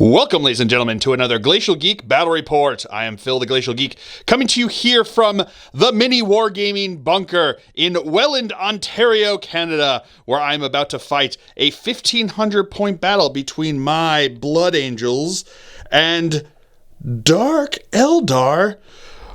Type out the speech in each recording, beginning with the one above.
Welcome, ladies and gentlemen, to another Glacial Geek Battle Report. I am Phil, the Glacial Geek, coming to you here from the mini wargaming bunker in Welland, Ontario, Canada, where I'm about to fight a 1,500-point battle between my Blood Angels and Dark Eldar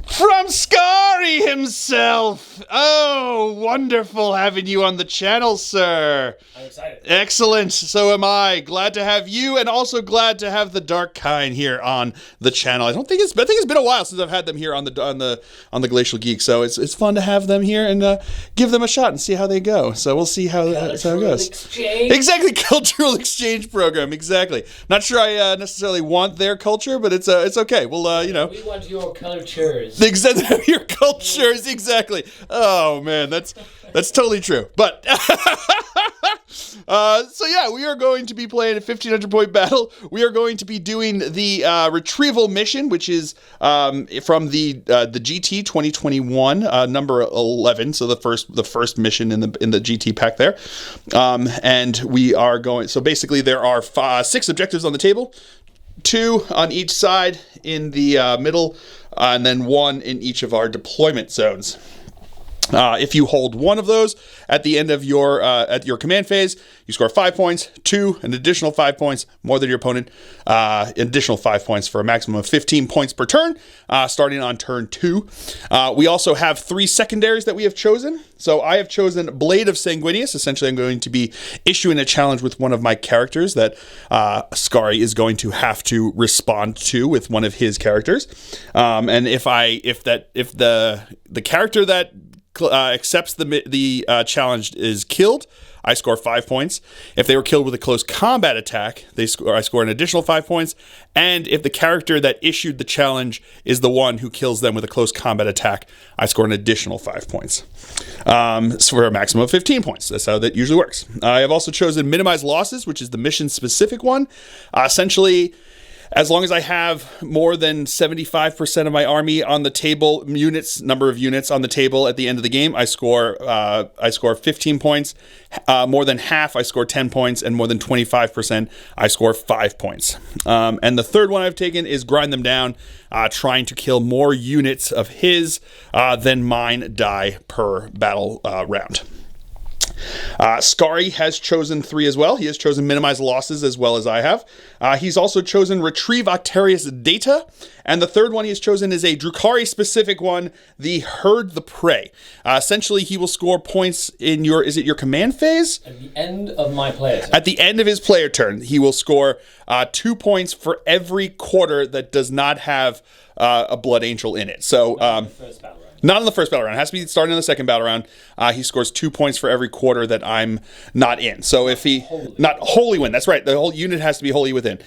from Scary himself. Oh, wonderful having you on the channel, sir. I'm excited. Excellent. So am I. Glad to have you, and also glad to have the Dark Kind here on the channel. I think it's been a while since I've had them here on the Glacial Geek. So it's fun to have them here and give them a shot and see how they go. So we'll see how it goes. Exchange. Exactly, cultural exchange program. Exactly. Not sure I necessarily want their culture, but it's okay. We'll We want your cultures. Exactly, your cultures, exactly. Oh man, that's totally true. But so yeah, we are going to be playing a 1,500-point battle. We are going to be doing the retrieval mission, which is from the GT 2021 number 11. So the first mission in the GT pack there, and we are going. So basically, there are 6 objectives on the table. 2 on each side in the middle, and then 1 in each of our deployment zones. If you hold one of those at the end of your command phase, you score 5 points. 2, an additional 5 points, more than your opponent. Additional 5 points for a maximum of 15 points per turn, starting on turn 2. We also have 3 secondaries that we have chosen. So I have chosen Blade of Sanguinious. Essentially, I'm going to be issuing a challenge with one of my characters that Scary is going to have to respond to with one of his characters. And if the character that accepts the challenge is killed, I score 5 points. If they were killed with a close combat attack, I score an additional 5 points. And if the character that issued the challenge is the one who kills them with a close combat attack, I score an additional 5 points. So for a maximum of 15 points. That's how that usually works. I have also chosen Minimize Losses, which is the mission-specific one. Essentially, as long as I have more than 75% of my army on the table, number of units on the table at the end of the game, I score 15 points. More than half, I score 10 points, and more than 25%, I score 5 points. And the third one I've taken is Grind Them Down, trying to kill more units of his than mine die per battle round. Scary has chosen 3 as well. He has chosen Minimize Losses as well as I have. He's also chosen Retrieve Octarius Data. And the third one he has chosen is a Drukhari specific one, the Herd the Prey. Essentially, he will score points in your command phase? At the end of my player turn. At the end of his player turn, he will score 2 points for every quarter that does not have a Blood Angel in it. So, the first battle round. Not in the first battle round. It has to be starting in the second battle round. He scores 2 points for every quarter that I'm not in. So if he... Not wholly win. That's right. The whole unit has to be wholly within.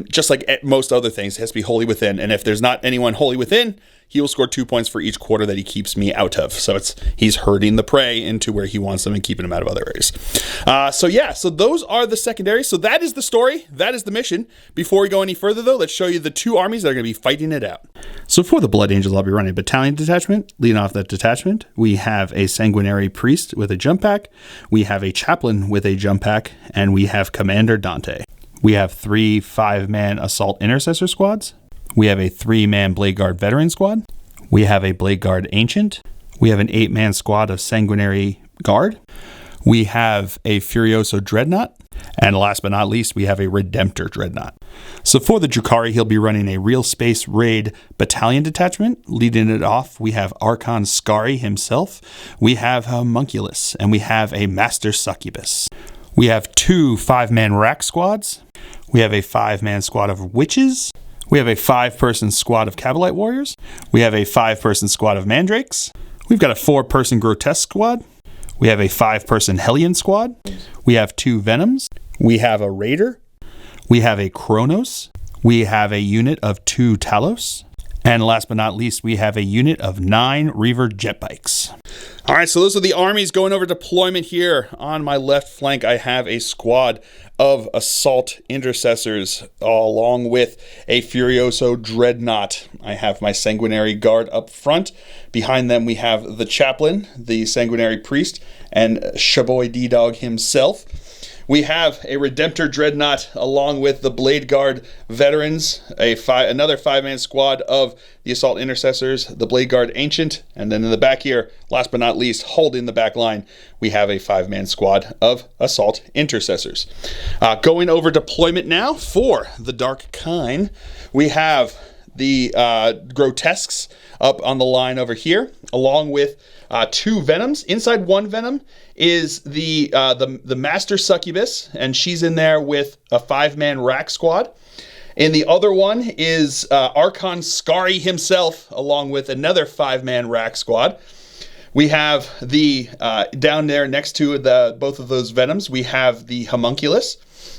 Just like most other things, it has to be wholly within. And if there's not anyone wholly within, he will score 2 points for each quarter that he keeps me out of. So he's herding the prey into where he wants them and keeping them out of other areas. So those are the secondaries. So that is the story. That is the mission. Before we go any further, though, let's show you the 2 armies that are going to be fighting it out. So for the Blood Angels, I'll be running a battalion detachment. Leading off that detachment, we have a Sanguinary Priest with a jump pack. We have a Chaplain with a jump pack. And we have Commander Dante. We have 3 5-man Assault Intercessor squads. We have a 3-man Blade Guard Veteran squad. We have a Blade Guard Ancient. We have an 8-man squad of Sanguinary Guard. We have a Furioso Dreadnought. And last but not least, we have a Redemptor Dreadnought. So for the Drukhari, he'll be running a Realspace Raid Battalion detachment. Leading it off, we have Archon Scary himself. We have Homunculus. And we have a Master Succubus. We have 2 5-man Rack squads. We have a 5-man squad of Witches. We have a 5-person squad of Kabalite Warriors. We have a 5-person squad of Mandrakes. We've got a 4-person Grotesque squad. We have a 5-person Hellion squad. We have 2 Venoms. We have a Raider. We have a Kronos. We have a unit of 2 Talos. And last but not least, we have a unit of 9 Reaver jet bikes. All right, so those are the armies going over deployment here. On my left flank, I have a squad of Assault Intercessors along with a Furioso Dreadnought. I have my Sanguinary Guard up front. Behind them, we have the Chaplain, the Sanguinary Priest, and Shaboy D-Dog himself. We have a Redemptor Dreadnought along with the Blade Guard veterans, another 5-man squad of the Assault Intercessors, the Blade Guard Ancient, and then in the back here, last but not least, holding the back line, we have a 5-man squad of Assault Intercessors. Going over deployment now for the Dark Kine, we have the Grotesques up on the line over here, along with 2 Venoms. Inside one Venom is the Master Succubus, and she's in there with a 5-man rack squad. And the other one is Archon Skari himself, along with another 5-man rack squad. We have the down there next to both of those Venoms, we have the Homunculus,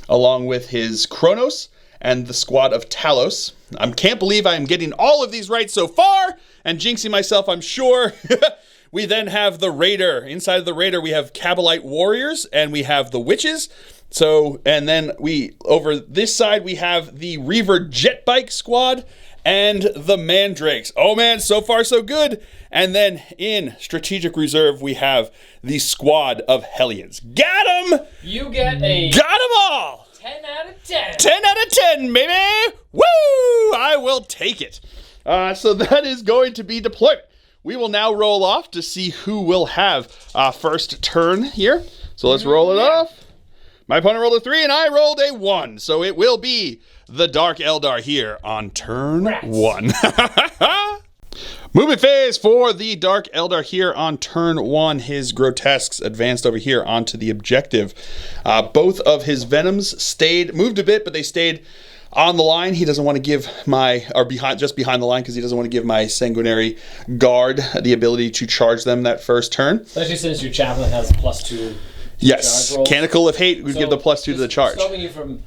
along with his Kronos and the squad of Talos. I can't believe I am getting all of these right so far, and jinxing myself, I'm sure. We then have the Raider. Inside of the Raider, we have Kabalite Warriors, and we have the Witches. So, and then over this side, we have the Reaver Jetbike Squad and the Mandrakes. Oh man, so far so good. And then in Strategic Reserve, we have the squad of Hellions. Got 'em! You get Got 'em all! 10 out of 10. 10 out of 10, baby! Woo! I will take it. So that is going to be deployment. We will now roll off to see who will have first turn here. So let's roll it off. My opponent rolled a 3 and I rolled a 1. So it will be the Dark Eldar here on turn 1. Movement phase for the Dark Eldar here on turn 1. His Grotesques advanced over here onto the objective. Both of his Venoms moved a bit, but they stayed on the line. He doesn't want to give just behind the line, because he doesn't want to give my Sanguinary Guard the ability to charge them that first turn. Especially since your Chaplain has +2. Yes, Canonical of Hate would give the +2 to the charge. Stopping you from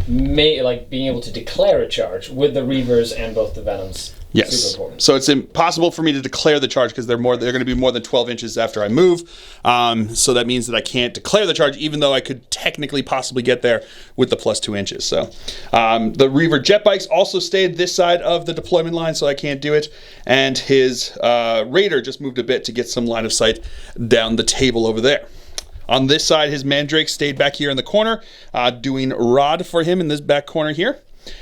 being able to declare a charge with the Reavers and both the Venoms. Yes. Super important. So it's impossible for me to declare the charge because they're going to be more than 12 inches after I move. So that means that I can't declare the charge, even though I could technically possibly get there with the +2 inches. So the Reaver jet bikes also stayed this side of the deployment line, so I can't do it. And his Raider just moved a bit to get some line of sight down the table over there. On this side, his Mandrake stayed back here in the corner, doing Rod for him in this back corner here.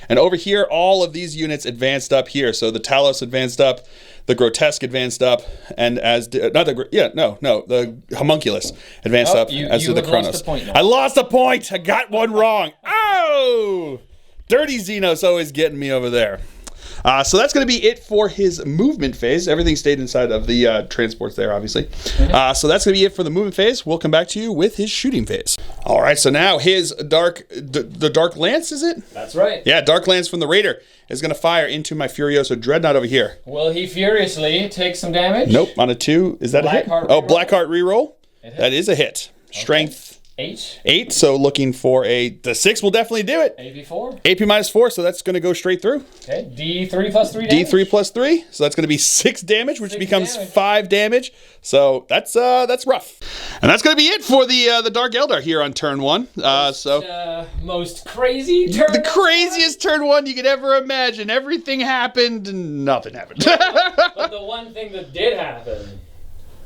And over here, all of these units advanced up here. So the Talos advanced up, the Grotesque advanced up, and the Homunculus advanced up, as did the Kronos. I lost a point. I got one wrong. Oh, dirty Xenos always getting me over there. So that's going to be it for his movement phase. Everything stayed inside of the transports there, obviously. Mm-hmm. So that's going to be it for the movement phase. We'll come back to you with his shooting phase. All right, so now his the Dark Lance, is it? That's right. Yeah, Dark Lance from the Raider is going to fire into my Furioso Dreadnought over here. Will he furiously take some damage? Nope, on a 2. Is that a hit? Blackheart reroll. That is a hit. Strength. 8, so looking for the 6 will definitely do it. AP4. AP -4, so that's going to go straight through. Okay, D3 plus 3 damage. D3 plus 3, so that's going to be 6 damage, which becomes 5 damage. So that's rough. And that's going to be it for the Dark Eldar here on turn 1. Most crazy turn. The craziest turn 1 you could ever imagine. Everything happened and nothing happened. But the one thing that did happen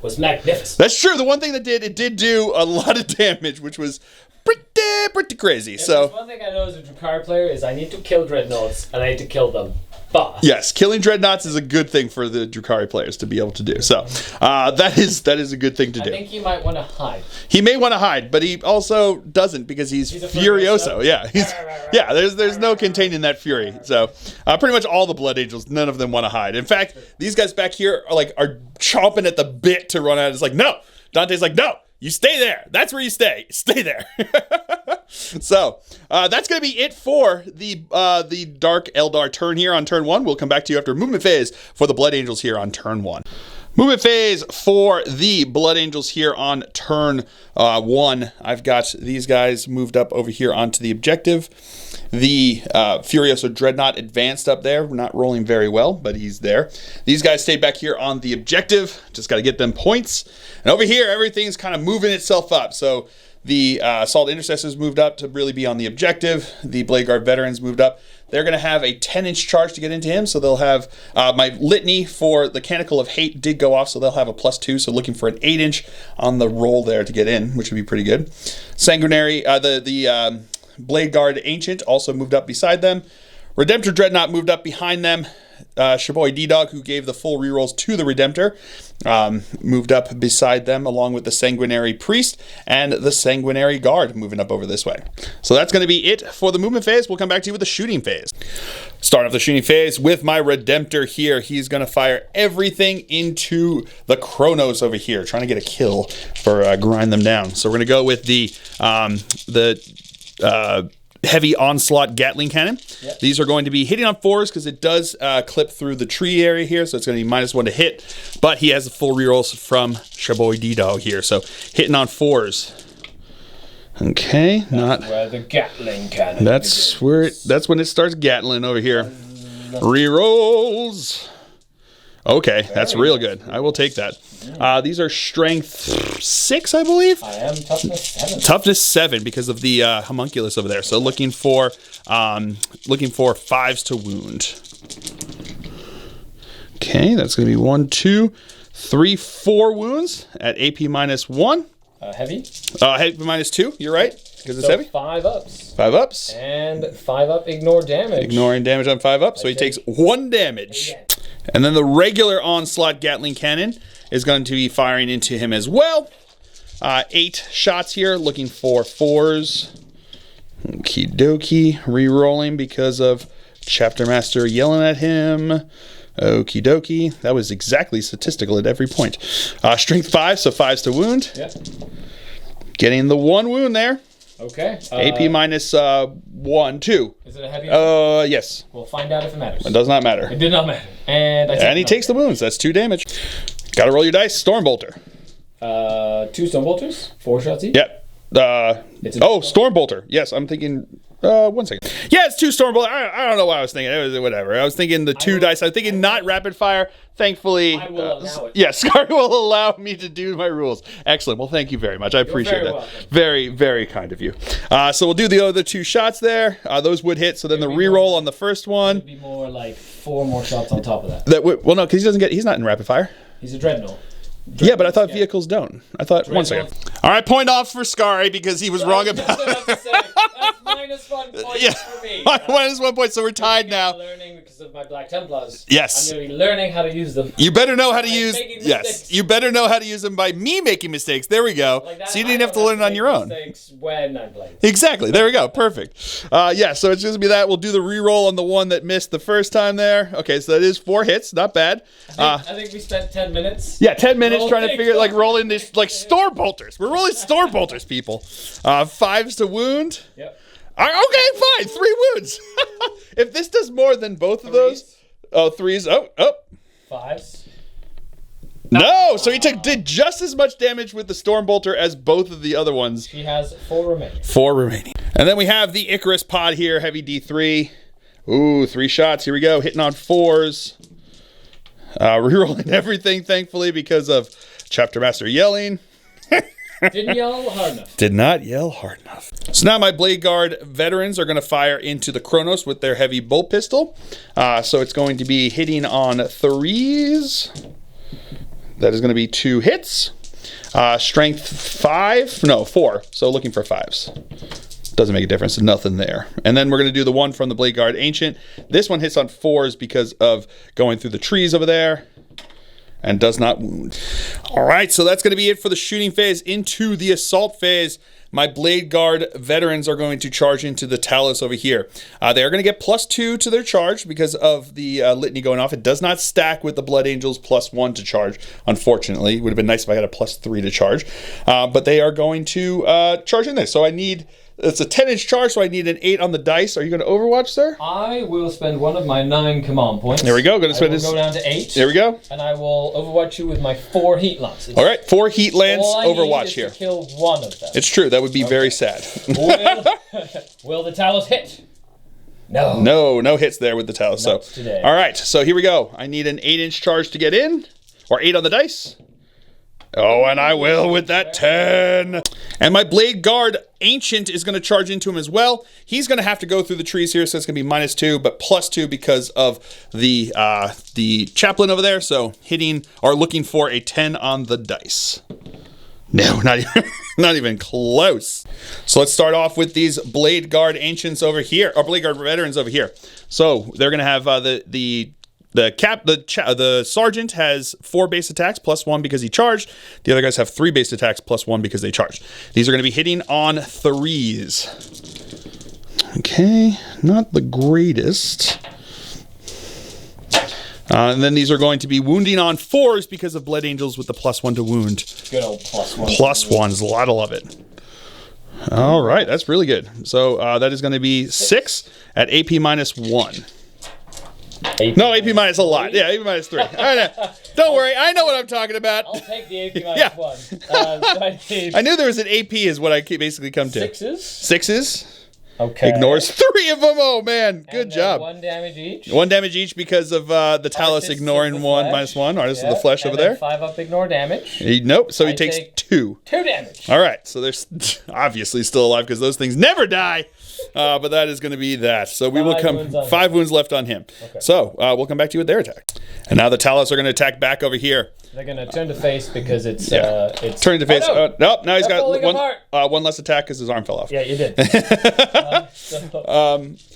was magnificent. That's true. The one thing it did do a lot of damage, which was pretty crazy. So one thing I know as a Drukhari player is I need to kill Dreadnoughts, and I need to kill them fast. Yes, killing Dreadnoughts is a good thing for the Drukhari players to be able to do. So that is a good thing to do. I think he might want to hide. He may want to hide, but he also doesn't because he's Furioso. Yeah, there's no containing that fury. So pretty much all the Blood Angels, none of them want to hide. In fact, these guys back here are chomping at the bit to run out. It's like, no. Dante's like, no. You stay there. That's where you stay. Stay there. So that's going to be it for the Dark Eldar turn here on turn 1. We'll come back to you after movement phase for the Blood Angels here on turn 1. Movement phase for the Blood Angels here on turn 1. I've got these guys moved up over here onto the objective. The Furioso Dreadnought advanced up there. We're not rolling very well, but he's there. These guys stayed back here on the objective. Just got to get them points. And over here, everything's kind of moving itself up. So the Assault Intercessors moved up to really be on the objective. The Blade Guard Veterans moved up. they're going to have a 10-inch charge to get into him. So they'll have my litany for the Canticle of Hate did go off, so they'll have a +2. So looking for an 8-inch on the roll there to get in, which would be pretty good. Sanguinary, the Blade Guard Ancient also moved up beside them. Redemptor Dreadnought moved up behind them. Shaboy D-Dog, who gave the full rerolls to the Redemptor, moved up beside them along with the Sanguinary Priest and the Sanguinary Guard moving up over this way. So that's going to be it for the movement phase. We'll come back to you with the shooting phase. Start off the shooting phase with my Redemptor here. He's going to fire everything into the Chronos over here, trying to get a kill for grind them down. So we're going to go with the heavy onslaught Gatling cannon. Yep. These are going to be hitting on 4s because it does clip through the tree area here, so it's going to be -1 to hit. But he has the full rerolls from Shaboy D-Dog here, so hitting on 4s. Okay, that's where the Gatling cannon. That's when it starts Gatling over here. Rerolls. Okay, that's real good. I will take that. These are strength 6, I believe. I am toughness 7. Toughness 7 because of the homunculus over there. So looking for 5s to wound. Okay, that's going to be 1, 2, 3, 4 wounds at AP -1. Heavy. Heavy -2. You're right because it's heavy. 5 ups. 5 ups. And 5 up. Ignore damage. Ignoring damage on 5 up, so he takes 1 damage. Again. And then the regular onslaught Gatling cannon is going to be firing into him as well. 8 shots here, looking for 4s. Okie dokie. Rerolling because of Chapter Master yelling at him. Okie dokie. That was exactly statistical at every point. Strength 5, so 5s to wound. Yeah. Getting the 1 wound there. Okay. AP -1, 2. Is it a heavy? Yes. We'll find out if it matters. It does not matter. It did not matter. And he takes the wounds. That's 2 damage. Got to roll your dice. Stormbolter. 2 Stormbolters, 4 shots each. Yep. Stormbolter. Yes, I'm thinking. 1 second. Yeah, it's 2 Stormbolter. I don't know what I was thinking. It was whatever. I was thinking the 2 dice. I was thinking not rapid fire. Thankfully, I will allow it. Yes, Scar will allow me to do my rules. Excellent. Well, thank you very much. I appreciate that. Welcome. Very, very kind of you. So we'll do the other 2 shots there. Those would hit. So then the reroll on the first one. It'd be more like 4 more shots on top of that. Well, no, because he's not in rapid fire. He's a Dreadnought. Yeah, but I thought vehicles don't. I thought. One second. All right, point off for Scary because he was wrong about. That's -1 point for me. -1 point, so we're tied now. Learning because of my Black Templars. Yes. I'm going to be learning how to use them. You better know how to use. Yes. Mistakes. You better know how to use them by me making mistakes. There we go. Like that, so you didn't have to learn it on your own. Mistakes when I'm playing. Exactly. There we go. Perfect. Yeah. So it's just gonna be that. We'll do the reroll on the one that missed the first time there. Okay. So that is 4 hits. Not bad. I think we spent 10 minutes. Yeah, 10 minutes trying to figure rolling this Stormbolters. We're rolling Stormbolters, people. 5s to wound. Yep. Okay, fine. 3 wounds. If this does more than both of those. 3s. Oh. 5s. No, so he did just as much damage with the Stormbolter as both of the other ones. He has 4 remaining. 4 remaining. And then we have the Icarus pod here, heavy D3. Ooh, 3 shots. Here we go, hitting on 4s. Rerolling everything, thankfully, because of Chapter Master yelling. Didn't yell hard enough. Did not yell hard enough. So now my Blade Guard veterans are going to fire into the Chronos with their heavy bolt pistol. So it's going to be hitting on 3s. That is going to be 2 hits. Strength 4. So looking for 5s. Doesn't make a difference. Nothing there. And then we're going to do the one from the Blade Guard Ancient. This one hits on 4s because of going through the trees over there. And does not wound. All right, so that's going to be it for the shooting phase. Into the assault phase, my Blade Guard veterans are going to charge into the Talos over here. They are going to get +2 to their charge because of the litany going off. It does not stack with the Blood Angels +1 to charge, unfortunately. It would have been nice if I had a +3 to charge. But they are going to charge in this. So it's a 10-inch charge, so I need an 8 on the dice. Are you going to Overwatch, sir? I will spend one of my 9 command points. There we go. Go down to 8. There we go. And I will Overwatch you with my 4 heat lances. All right, 4 heat lance Overwatch here. To kill one of them. It's true. That would be very sad. Will the Talos hit? No. No hits there with the Talos. So today. All right, so here we go. I need an 8-inch charge to get in, or 8 on the dice. Oh, and I will with that 10. And my Blade Guard Ancient is going to charge into him as well. He's going to have to go through the trees here, so it's going to be -2, but +2 because of the chaplain over there. So hitting or looking for a 10 on the dice. No, not even, not even close. So let's start off with these Blade Guard Ancients over here, or Blade Guard Veterans over here. So they're going to have the sergeant has 4 base attacks +1 because he charged. The other guys have 3 base attacks +1 because they charged. These are going to be hitting on 3s. Okay, not the greatest. And then these are going to be wounding on 4s because of Blood Angels with the +1 to wound. Good old +1. +1s, a lot of love it. All right, that's really good. So that is going to be 6 at AP -1. No, AP minus a lot. Yeah, AP minus 3. I know. Don't worry, I know what I'm talking about. I'll take the AP minus 1. I knew there was an AP is what I basically come to. 6s? 6s. Okay. Ignores 3 of them. Oh, man. Good job. 1 damage each. 1 damage each because of the Talus ignoring -1. Artist of the Flesh over there. 5 up ignore damage. Nope, so he takes 2. 2 damage. All right, so they're obviously still alive because those things never die. But that is going to be that. So we will come 5 wounds left on him. Okay. So we'll come back to you with their attack. And now the Talos are going to attack back over here. They're going to turn to face because it's turn to face. Oh, no. Nope, now he's got one less attack because his arm fell off. Yeah, you did.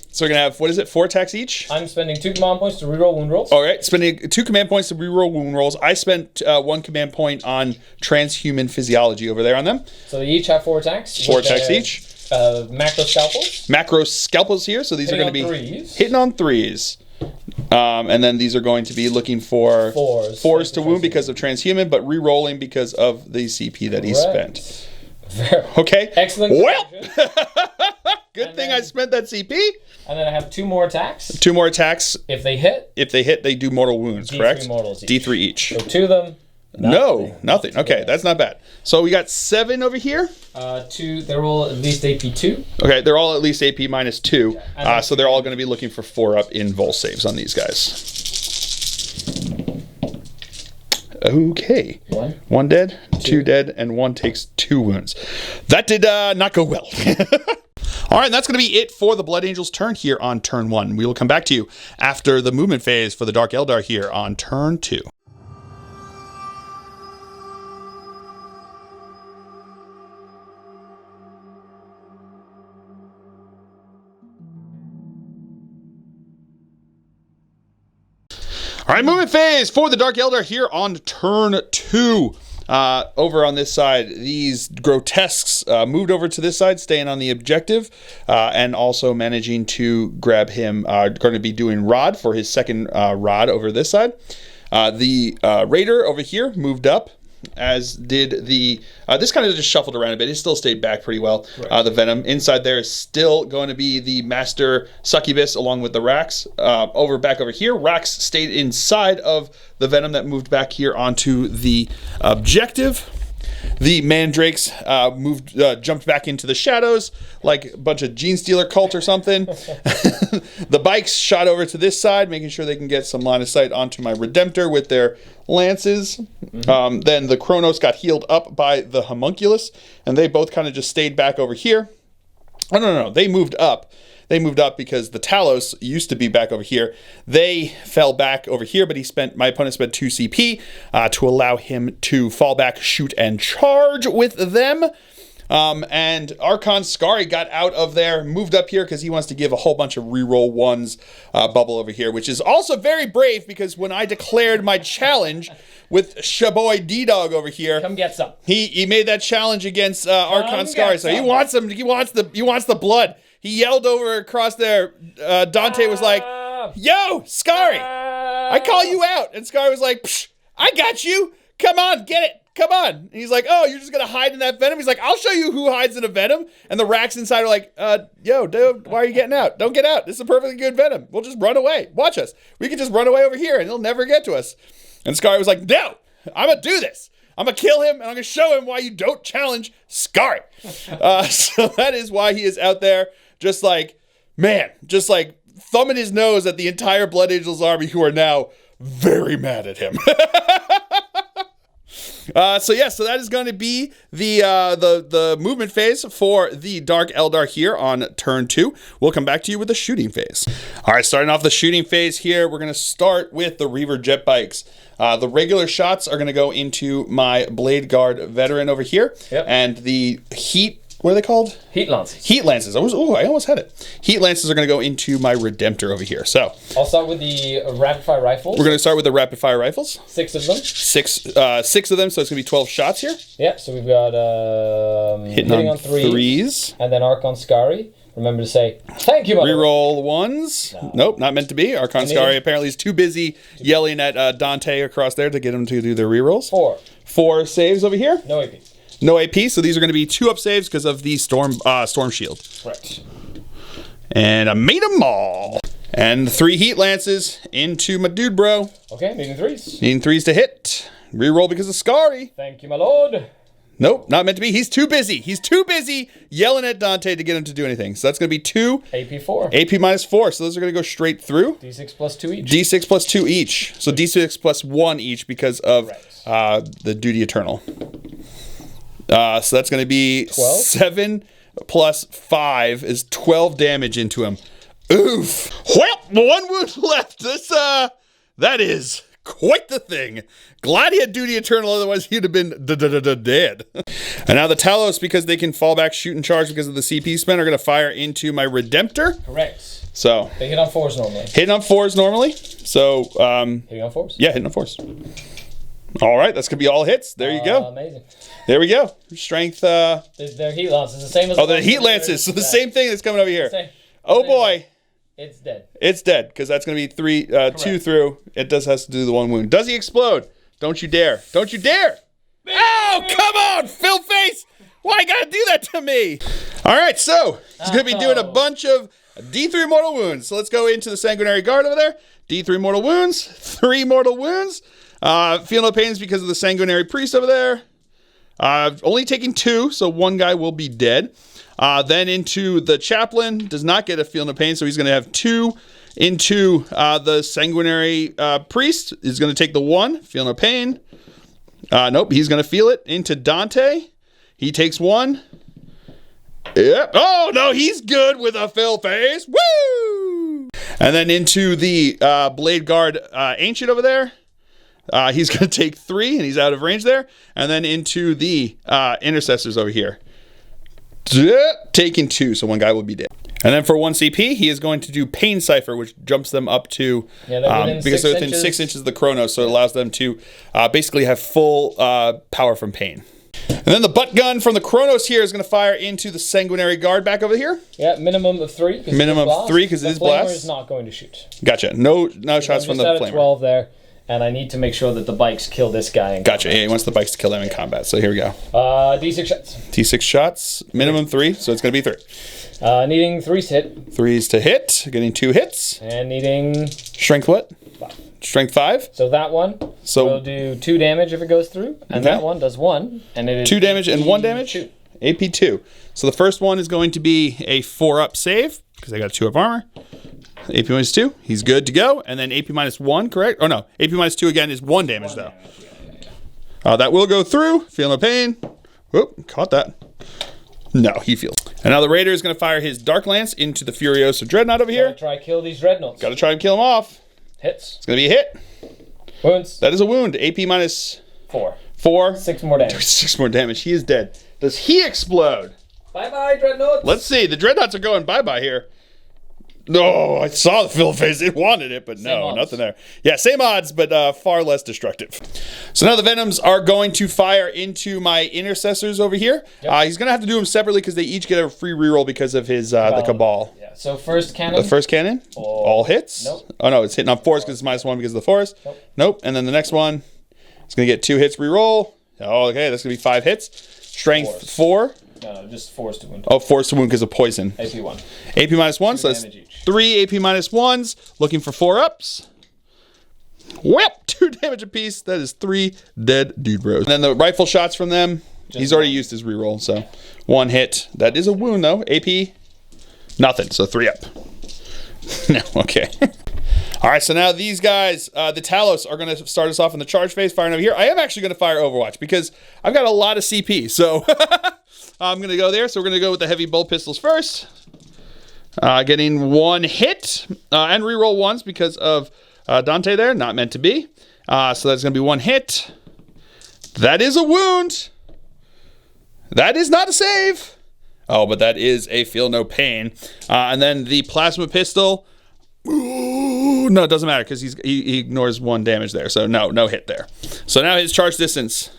So we're going to have, what is it, 4 attacks each? I'm spending 2 command points to reroll wound rolls. All right, spending 2 command points to reroll wound rolls. I spent 1 command point on transhuman physiology over there on them. So they each have 4 attacks. 4 attacks each. Macro scalpels. Macro scalpels here, so these are going to be hitting on 3s. And then these are going to be looking for 4s to wound because of transhuman, but re-rolling because of the CP that he spent. Okay. Excellent. Well, good thing I spent that CP. And then I have 2 more attacks. 2 more attacks. If they hit, they do mortal wounds, correct? D3 mortals each. D3 each. So 2 of them. Nothing. Okay, that's not bad. So we got 7 over here. 2. They're all at least AP 2. Okay, they're all at least AP -2. So they're all going to be looking for 4 up in Vol saves on these guys. Okay. 1 dead, 2 dead, and 1 takes 2 wounds. That did not go well. All right, and that's going to be it for the Blood Angels' turn here on turn 1. We will come back to you after the movement phase for the Dark Eldar here on turn 2. All right, movement phase for the Dark Eldar here on turn 2. Over on this side, these grotesques moved over to this side, staying on the objective, and also managing to grab him. Going to be doing Rod for his second Rod over this side. The Raider over here moved up, as did the... this kind of just shuffled around a bit. It still stayed back pretty well. Right. The Venom. Inside there is still going to be the Master Succubus along with the Rax. Back over here, Rax stayed inside of the Venom that moved back here onto the objective. The Mandrakes jumped back into the shadows like a bunch of Gene Stealer cult or something. The Bikes shot over to this side, making sure they can get some line of sight onto my Redemptor with their lances. Mm-hmm. Then the Kronos got healed up by the Homunculus, and they both kind of just stayed back over here. Oh, no. They moved up. They moved up because the Talos used to be back over here. They fell back over here, but my opponent spent 2 CP to allow him to fall back, shoot, and charge with them. And Archon Skari got out of there, moved up here because he wants to give a whole bunch of reroll 1s bubble over here, which is also very brave because when I declared my challenge with Shaboy D-Dog over here, come get some. He made that challenge against Archon Skari, so he wants them. He wants the blood. He yelled over across there. Dante was like, "Yo, Skari, I call you out." And Skari was like, "Psh, I got you. Come on, get it. Come on." And he's like, "Oh, you're just going to hide in that Venom?" He's like, "I'll show you who hides in a Venom." And the Racks inside are like, "Yo, dude, why are you getting out? Don't get out. This is a perfectly good Venom. We'll just run away. Watch us. We can just run away over here and he'll never get to us." And Skari was like, "No, I'm going to do this. I'm going to kill him and I'm going to show him why you don't challenge Skari." So that is why he is out there just like thumbing his nose at the entire Blood Angels army who are now very mad at him. So that is going to be the movement phase for the Dark Eldar here on turn 2. We'll come back to you with the shooting phase. All right, starting off the shooting phase here, we're going to start with the Reaver jet bikes. The regular shots are going to go into my Blade Guard veteran over here, and the heat. What are they called? Heat Lances. Heat Lances. I almost had it. Heat Lances are going to go into my Redemptor over here. So I'll start with the rapid fire rifles. We're going to start with the rapid fire rifles. 6 of them. Six of them. So it's going to be 12 shots here. Yeah. So we've got hitting on threes, and then Archon Scari. Remember to say thank you. Reroll ones. No. Nope, not meant to be. Archon Scari apparently is too busy yelling at Dante across there to get him to do their rerolls. 4 saves over here. No AP. No AP, so these are going to be 2-up saves because of the storm shield. Correct. And I made them all. And 3 heat lances into my dude, bro. Okay, needing 3s. Needing 3s to hit. Reroll because of Scary. Thank you, my lord. Nope, not meant to be. He's too busy. He's too busy yelling at Dante to get him to do anything. So that's going to be 2. AP 4. AP minus 4. So those are going to go straight through. D6 plus 2 each. D6 plus 2 each. So D6 plus 1 each because of the Duty Eternal. So that's going to be 12? 7 plus 5 is 12 damage into him. Oof. Well, 1 wound left. That is quite the thing. Glad he had Duty Eternal, otherwise he'd have been dead. And now the Talos, because they can fall back, shoot, and charge because of the CP spend, are going to fire into my Redemptor. Correct. So they hit on 4s normally. Hitting on 4s normally. So hitting on 4s? Yeah, hitting on 4s. All right, that's going to be all hits. There you go. Amazing. There we go. Strength. They're Heat Lances. The same as the Heat Lances. So the same thing that's coming over here. Oh, boy. It's dead. It's dead, because that's going to be 2 through. It has to do the 1 wound. Does he explode? Don't you dare. Don't you dare. Oh, come on, Phil Face. Why you got to do that to me? All right, so he's going to be doing a bunch of D3 mortal wounds. So let's go into the Sanguinary Guard over there. D3 mortal wounds. 3 mortal wounds. Feel no pains because of the Sanguinary Priest over there. Only taking 2, so 1 guy will be dead. Then into the Chaplain, does not get a feel no pain, so he's going to have 2 into the Sanguinary Priest. He's going to take the 1, feel no pain. Nope, he's going to feel it. Into Dante, he takes 1. Yep. Oh, no, he's good with a Phil Face. Woo! And then into the Blade Guard Ancient over there. He's going to take 3, and he's out of range there. And then into the Intercessors over here. Taking 2, so 1 guy will be dead. And then for 1 CP, he is going to do Pain Cipher, which jumps them up to... because they're within 6 inches of the Chronos, so it allows them to basically have full power from Pain. And then the butt gun from the Chronos here is going to fire into the Sanguinary Guard back over here. Yeah, minimum of 3. Minimum of 3 because it is blast. The Flamer is not going to shoot. Gotcha. No shots from the Flamer. 12 there. And I need to make sure that the bikes kill this guy in Gotcha. combat. Yeah, he wants the bikes to kill them in combat. So here we go. D6 shots. D6 shots. Minimum 3, so it's going to be 3. Needing 3s to hit. 3s to hit. Getting 2 hits. And needing... Strength what? 5. Strength 5. So that one will do 2 damage if it goes through. And that one does 1. And it is 2 damage and 1 damage? 2. AP 2. So the first one is going to be a 4-up save, because I got 2 up armor. AP minus 2, he's good to go. And then AP minus 1, correct? Oh no, AP minus 2 again is 1 damage though. That will go through. Feel no pain. Whoop, caught that. No, he feels. And now the Raider is going to fire his Dark Lance into the Furiosa Dreadnought over here. Gotta try kill these Dreadnoughts. Gotta try and kill him off. Hits. It's going to be a hit. Wounds. That is a wound. AP minus 4. 4. 6 more damage. 6 more damage. He is dead. Does he explode? Bye-bye, Dreadnoughts. Let's see. The Dreadnoughts are going bye-bye here. No, I saw the Phil Face. It wanted it, but no, nothing there. Yeah, same odds, but far less destructive. So now the Venoms are going to fire into my Intercessors over here. Yep. He's going to have to do them separately because they each get a free reroll because of his the Cabal. Yeah. So first cannon. The first cannon. All hits. Nope. Oh, no, it's hitting on 4s because it's -1 because of the forest. Nope. And then the next one, it's going to get 2 hits reroll. Oh, okay, that's going to be 5 hits. Strength 4. No, just 4s to wound. Oh, 4s to wound because of poison. AP 1. AP minus 1, so that's 3 AP minus 1s. Looking for 4-ups. Whap! 2 damage apiece. That is 3 dead dude bros. And then the rifle shots from them. He's already used his reroll, so 1 hit. That is a wound, though. AP, nothing, so 3 up. No, okay. All right, so now these guys, the Talos, are going to start us off in the charge phase, firing over here. I am actually going to fire Overwatch because I've got a lot of CP, so I'm going to go there. So we're going to go with the heavy bolt pistols first. Getting 1 hit, and reroll ones because of Dante there, not meant to be. So that's going to be 1 hit. That is a wound. That is not a save. Oh, but that is a feel no pain. And then the plasma pistol. Ooh, no, it doesn't matter because he ignores 1 damage there. So no hit there. So now his charge distance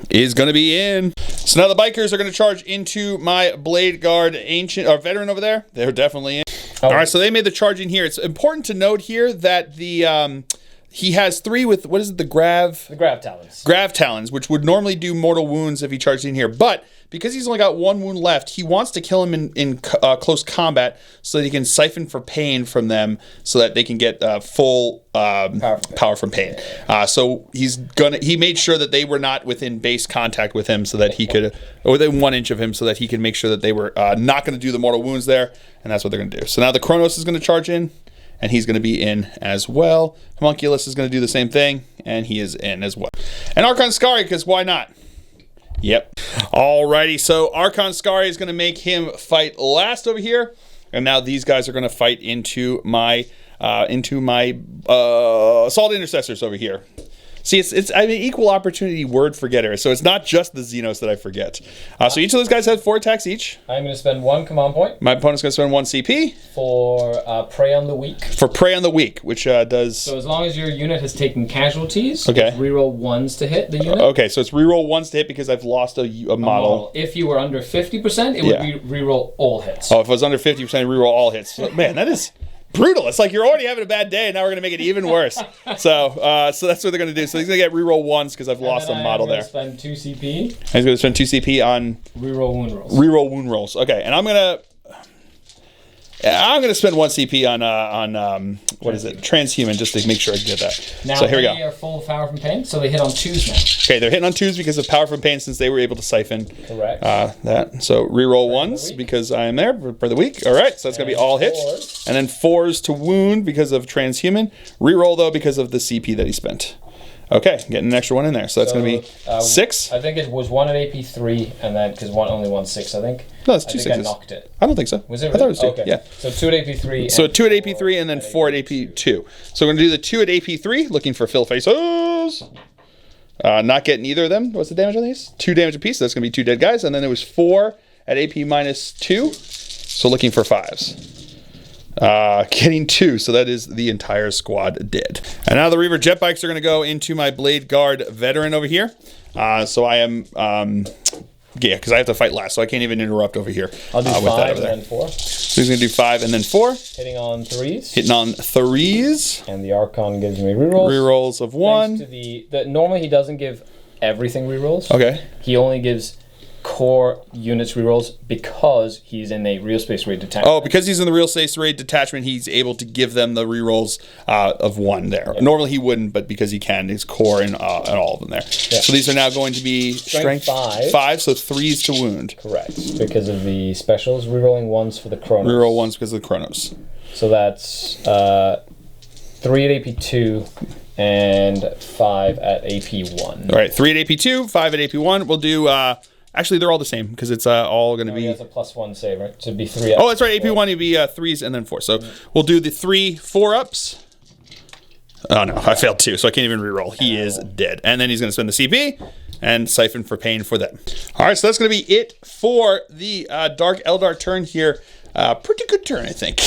is going to be in. So now the bikers are going to charge into my Blade Guard ancient or veteran over there. They're definitely in. Oh. All right, so they made the charge in here. It's important to note here that the he has 3 with, what is it, the Grav Talons. Grav Talons, which would normally do mortal wounds if he charged in here. But because he's only got 1 wound left, he wants to kill him in close combat so that he can siphon for pain from them so that they can get full power from pain. So he made sure that they were not within base contact with him so that he could, or within 1 inch of him so that he could make sure that they were not going to do the mortal wounds there. And that's what they're going to do. So now the Kronos is going to charge in. And he's going to be in as well. Homunculus is going to do the same thing, and he is in as well. And Archon Skari, because why not? Yep. Alrighty, so Archon Skari is going to make him fight last over here. And now these guys are going to fight into my Assault Intercessors over here. See, it's an equal opportunity word forgetter, so it's not just the Xenos that I forget. So each of those guys have 4 attacks each. I'm going to spend 1 command point. My opponent's going to spend 1 CP. For Prey on the Weak. For Prey on the Weak, which does... So as long as your unit has taken casualties, okay, it's reroll 1s to hit the unit. Okay, so it's reroll 1s to hit because I've lost a model. If you were under 50%, it would be reroll all hits. Oh, if it was under 50%, reroll all hits. Man, that is... brutal. It's like you're already having a bad day, and now we're going to make it even worse. So that's what they're going to do. So he's going to get reroll 1s because I've lost a model there. Spend 2 CP. He's going to spend 2 CP on reroll wound rolls. Reroll wound rolls. Okay, and I'm going to spend 1 CP on what is it? Transhuman, just to make sure I can get that. Now so here we go. They are full of power from pain, so they hit on 2s now. Okay, they're hitting on 2s because of power from pain since they were able to siphon. Correct. That. So reroll 1s because I am there for the week. All right, so that's going to be all hits. And then 4s to wound because of transhuman. Reroll though because of the CP that he spent. Okay, getting an extra 1 in there. So that's going to be 6. I think it was 1 at AP 3, and then because only 1 6, I think. No, it's 2 6s. I knocked it. I don't think so. Was it? Really? I thought it was 2. Okay. Yeah. So 2 at AP 3. So 2 at AP 3 and then 4 at AP 2. So we're going to do the 2 at AP 3, looking for Phil Faces. Not getting either of them. What's the damage on these? 2 damage apiece. So that's going to be 2 dead guys. And then it was 4 at AP minus 2. So looking for 5s. Getting 2, so that is the entire squad dead. And now the Reaver jet bikes are going to go into my Blade Guard veteran over here. So I am, because I have to fight last, so I can't even interrupt over here. I'll do 5 and then 4. So he's going to do 5 and then 4. Hitting on 3s. Hitting on 3s. And the Archon gives me rerolls. Rerolls of 1. Thanks to normally he doesn't give everything rerolls. Okay. He only gives core units rerolls because he's in a Realspace Raid detachment. Oh, because he's in the Realspace Raid detachment, he's able to give them the rerolls of 1 there. Yep. Normally he wouldn't, but because he can, his core and all of them there. Yep. So these are now going to be strength 5, so 3s to wound. Correct, because of the specials. Rerolling 1s for the Kronos. Reroll 1s because of the Kronos. So that's 3 at AP 2 and 5 at AP 1. All right, 3 at AP 2, 5 at AP 1. We'll do... actually, they're all the same because it's all going to be... It's a +1 save, right? So it'd be 3 Oh, that's right. AP 1 would be 3s and then 4. So we'll do the 3 4-ups. Oh, no. I failed 2, so I can't even reroll. He is dead. And then he's going to spend the CP and siphon for pain for them. All right, so that's going to be it for the Dark Eldar turn here. Pretty good turn, I think.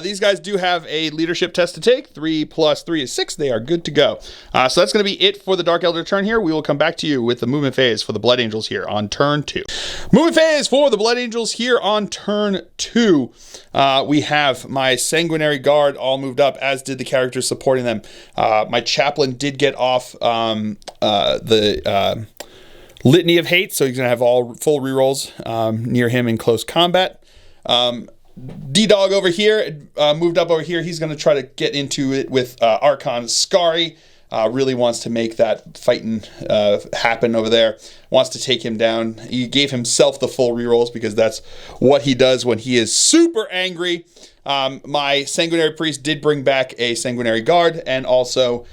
These guys do have a leadership test to take. 3 + 3 is 6. They are good to go. So that's going to be it for the Dark Eldar turn here. We will come back to you with the movement phase for the Blood Angels here on turn 2. Movement phase for the Blood Angels here on turn 2. We have my Sanguinary Guard all moved up, as did the characters supporting them. My Chaplain did get off the Litany of Hate, so he's going to have all full rerolls near him in close combat. D-Dog over here, moved up over here. He's going to try to get into it with Archon Skari. Really wants to make that fighting happen over there. Wants to take him down. He gave himself the full rerolls because that's what he does when he is super angry. My Sanguinary Priest did bring back a Sanguinary Guard and also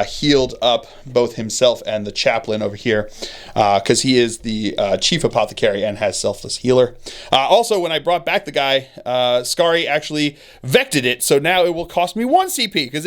healed up both himself and the Chaplain over here because he is the Chief Apothecary and has Selfless Healer. Also, when I brought back the guy, Skari actually vected it, so now it will cost me 1 CP because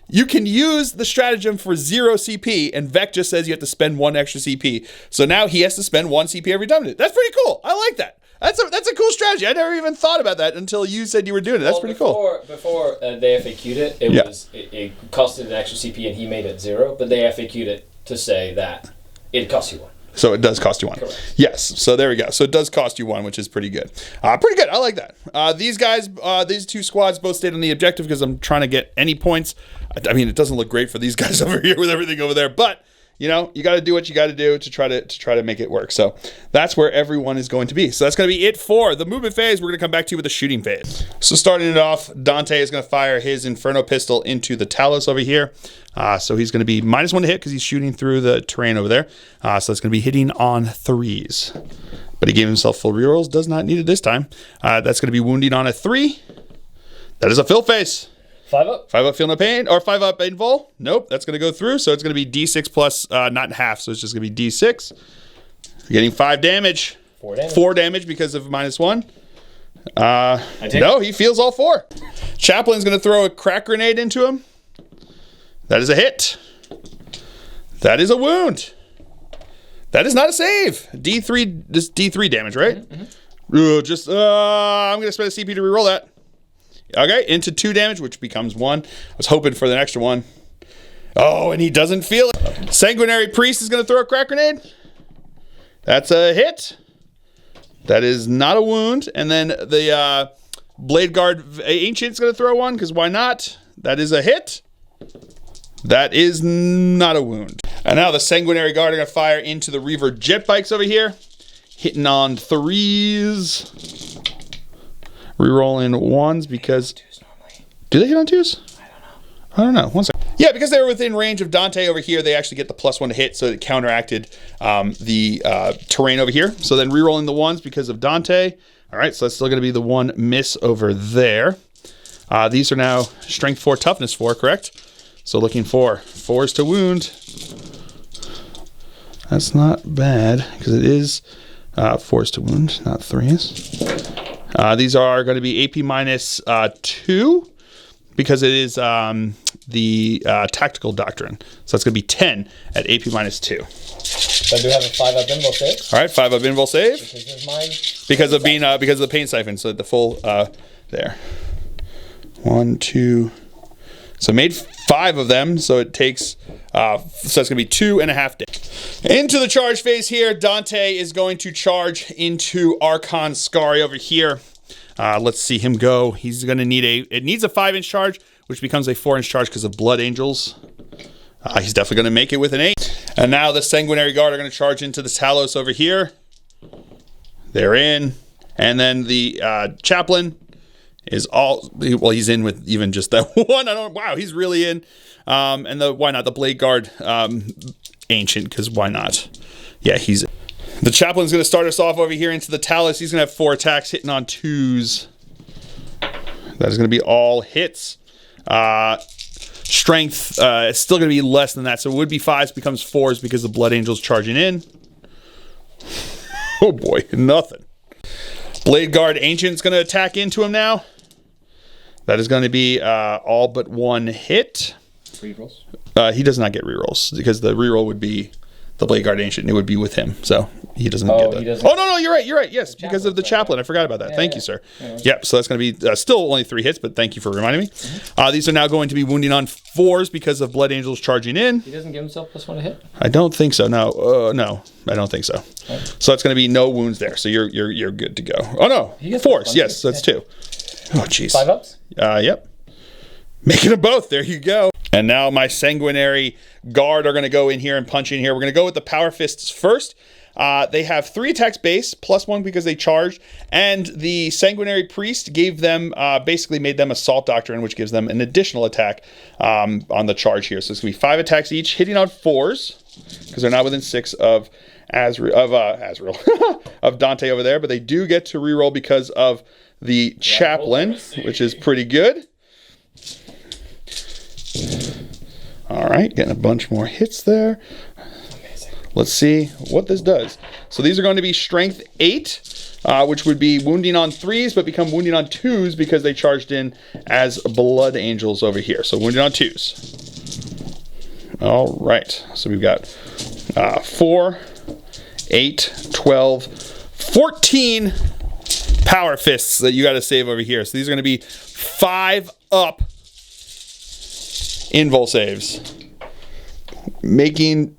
you can use the stratagem for 0 CP, and Vec just says you have to spend 1 extra CP. So now he has to spend 1 CP every time. That's pretty cool. I like that. That's a cool strategy. I never even thought about that until you said you were doing it. That's pretty cool. Before they FAQ'd it, it costed an extra CP and he made it 0, but they FAQ'd it to say that it costs you 1. So it does cost you 1. Correct. Yes. So there we go. So it does cost you 1, which is pretty good. Pretty good. I like that. These guys, these 2 squads both stayed on the objective because I'm trying to get any points. I mean, it doesn't look great for these guys over here with everything over there, but you know, you got to do what you got to do to try to make it work. So that's where everyone is going to be. So that's going to be it for the movement phase. We're going to come back to you with the shooting phase. So starting it off, Dante is going to fire his Inferno pistol into the Talos over here. So he's going to be -1 to hit because he's shooting through the terrain over there. So it's going to be hitting on 3s. But he gave himself full rerolls. Does not need it this time. That's going to be wounding on a 3. That is a fill face. 5 up. 5 up, feel no pain. Or 5 up, invul. Nope, that's going to go through. So it's going to be D6 plus, not in half. So it's just going to be D6. You're getting 5 damage. 4 damage. 4 damage because of -1. No, he feels all 4. Chaplain's going to throw a crack grenade into him. That is a hit. That is a wound. That is not a save. D3, this D3 damage, right? Mm-hmm. I'm going to spend a CP to reroll that. Okay, into 2 damage, which becomes 1. I was hoping for the extra 1. Oh, and he doesn't feel it. Sanguinary Priest is going to throw a crack grenade. That's a hit. That is not a wound. And then the Blade Guard Ancient is going to throw one, because why not? That is a hit. That is not a wound. And now the Sanguinary Guard are going to fire into the Reaver Jet Bikes over here. Hitting on 3s. Rerolling 1s because... Do they hit on 2s? I don't know. 1 second. Yeah, because they were within range of Dante over here, they actually get the +1 to hit, so it counteracted the terrain over here. So then rerolling the 1s because of Dante. All right, so that's still going to be the 1 miss over there. These are now Strength 4, Toughness 4, correct? So looking for 4s to wound. That's not bad, because it is 4s to wound, not 3s. These are going to be AP -2 because it is the Tactical Doctrine. So that's going to be 10 at AP -2. So I do have a 5 up invul save. All right, 5 up invul save. Because of because of the pain siphon. So the full there. 1, 2. So made 5 of them. So it takes so it's going to be 2.5 days. Into the charge phase here, Dante is going to charge into Archon Skari over here. Let's see him go. He's going to need it needs a 5-inch charge, which becomes a 4-inch charge because of Blood Angels. He's definitely going to make it with an 8. And now the Sanguinary Guard are going to charge into the Talos over here. They're in. And then the Chaplain is he's in with even just that 1. Wow, he's really in. And why not the Blade Guard Ancient, because why not? Yeah, he's in. The Chaplain's going to start us off over here into the Talos. He's going to have 4 attacks hitting on 2s. That is going to be all hits. Strength is still going to be less than that. So it would be 5s, becomes 4s because the Blood Angel's charging in. Oh boy, nothing. Blade Guard Ancient's going to attack into him now. That is going to be all but 1 hit. Rerolls? He does not get rerolls because the reroll would be the Blade Guard Ancient. It would be with him, so he doesn't get that. Oh, no, you're right. Yes, because of the Chaplain. I forgot about that. Yeah, thank you, sir. Yep, so that's going to be still only 3 hits, but thank you for reminding me. Mm-hmm. These are now going to be wounding on 4s because of Blood Angels charging in. He doesn't give himself +1 to hit? I don't think so. No, no, I don't think so. Okay. So that's going to be no wounds there. So you're good to go. Oh no, 4s. Yes, so that's 2. Oh jeez. 5 ups? Yep. Making them both. There you go. And now my Sanguinary Guard are going to go in here and punch in here. We're going to go with the Power Fists first. They have 3 attacks base, +1 because they charged. And the Sanguinary Priest gave them, basically made them Assault Doctrine, which gives them an additional attack on the charge here. So it's going to be 5 attacks each, hitting on 4s, because they're not within 6 of Azrael, of Dante over there. But they do get to reroll because of the chaplain, which is pretty good. All right, getting a bunch more hits there. Amazing. Let's see what this does. So these are going to be strength 8, which would be wounding on 3s, but become wounding on 2s because they charged in as blood angels over here. So wounding on 2s. All right, so we've got 4, 8, 12, 14 power fists that you got to save over here. So these are going to be 5 up invul saves, making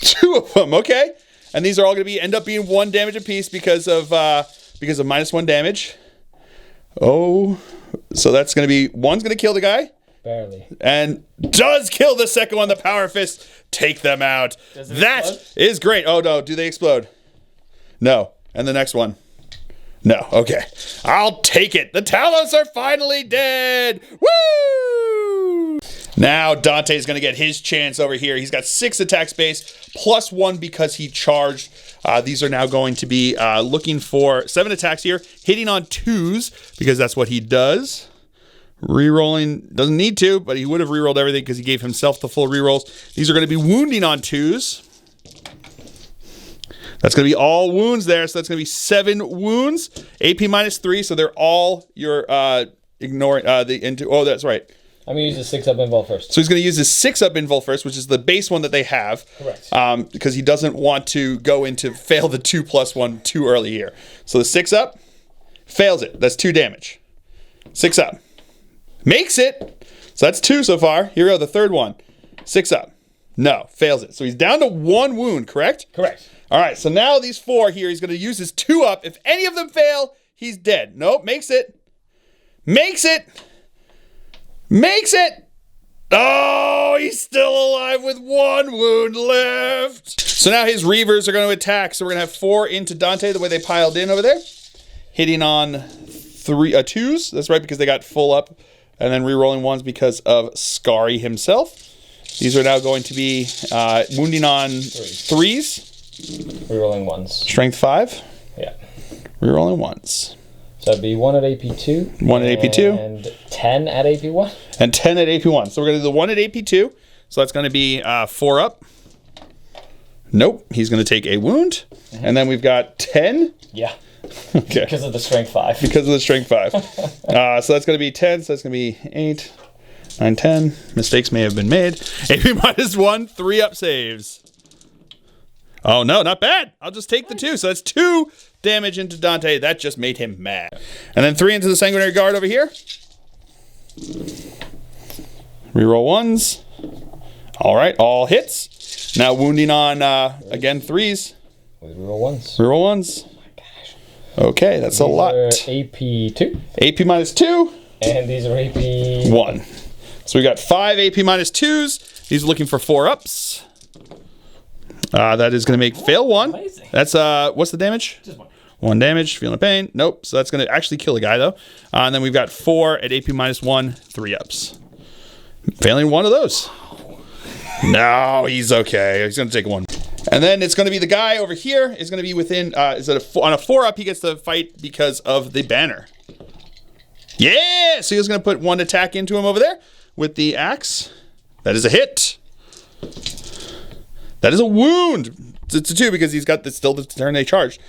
2 of them. Okay, and these are all going to end up being 1 damage apiece because of -1 damage. Oh, so that's going to be one's going to kill the guy. Barely. And does kill the second one. The power fists take them out. That is great. Oh no, do they explode? No. And the next one? No. Okay. I'll take it. The Talos are finally dead. Woo! Now Dante's going to get his chance over here. He's got 6 attack space, +1 because he charged. These are now going to be looking for 7 attacks here, hitting on 2s because that's what he does. Rerolling, doesn't need to, but he would have rerolled everything because he gave himself the full rerolls. These are going to be wounding on 2s. That's going to be all wounds there, so that's going to be 7 wounds. AP -3, so they're all your ignoring oh, that's right. I'm going to use the 6-up invul first. So he's going to use his 6-up invul first, which is the base one that they have. Correct. Because he doesn't want to go into fail the 2+1 too early here. So the 6-up fails it. That's 2 damage. 6-up. Makes it. So that's 2 so far. Here we go, the third one. 6-up. No, fails it. So he's down to 1 wound, correct? Correct. All right, so now these 4 here, he's going to use his 2-up. If any of them fail, he's dead. Nope, makes it. Makes it. Makes it. Oh, he's still alive with 1 wound left. So now his Reavers are going to attack. So we're going to have 4 into Dante the way they piled in over there. Hitting on 2s. That's right, because they got full up. And then re-rolling 1s because of Scary himself. These are now going to be wounding on 3s. Re-rolling 1s. Strength 5. Yeah. Re-rolling 1s. So it'd be 1 at AP2. 1 at AP2. And 10 at AP1. And 10 at AP1. So we're going to do the 1 at AP2. So that's going to be 4 up. Nope. He's going to take a wound. Mm-hmm. And then we've got 10. Yeah. Okay. Because of the strength 5. Because of the strength 5. So that's going to be 10. So that's going to be 8, 9, 10. Mistakes may have been made. AP -1, 3-up saves. Oh, no, not bad. I'll just take the 2. So that's 2 damage into Dante. That just made him mad. And then 3 into the Sanguinary Guard over here. Reroll 1s. All right, all hits. Now wounding on, again, 3s. With reroll 1s. Reroll 1s. Okay, that's a lot. AP2. AP -2. And these are AP 1. So we got 5 AP -2s. He's looking for 4-ups. That is going to make fail 1. Amazing. That's, what's the damage? Just 1. 1 damage, feeling pain. Nope. So that's going to actually kill a guy, though. And then we've got 4 at AP -1, 3-ups. Failing 1 of those. No, he's okay. He's going to take 1. And then it's going to be the guy over here is going to be within, on a 4-up, he gets to fight because of the banner. Yeah! So he's going to put 1 attack into him over there with the axe. That is a hit. That is a wound. It's a 2 because he's got still the turn they charged.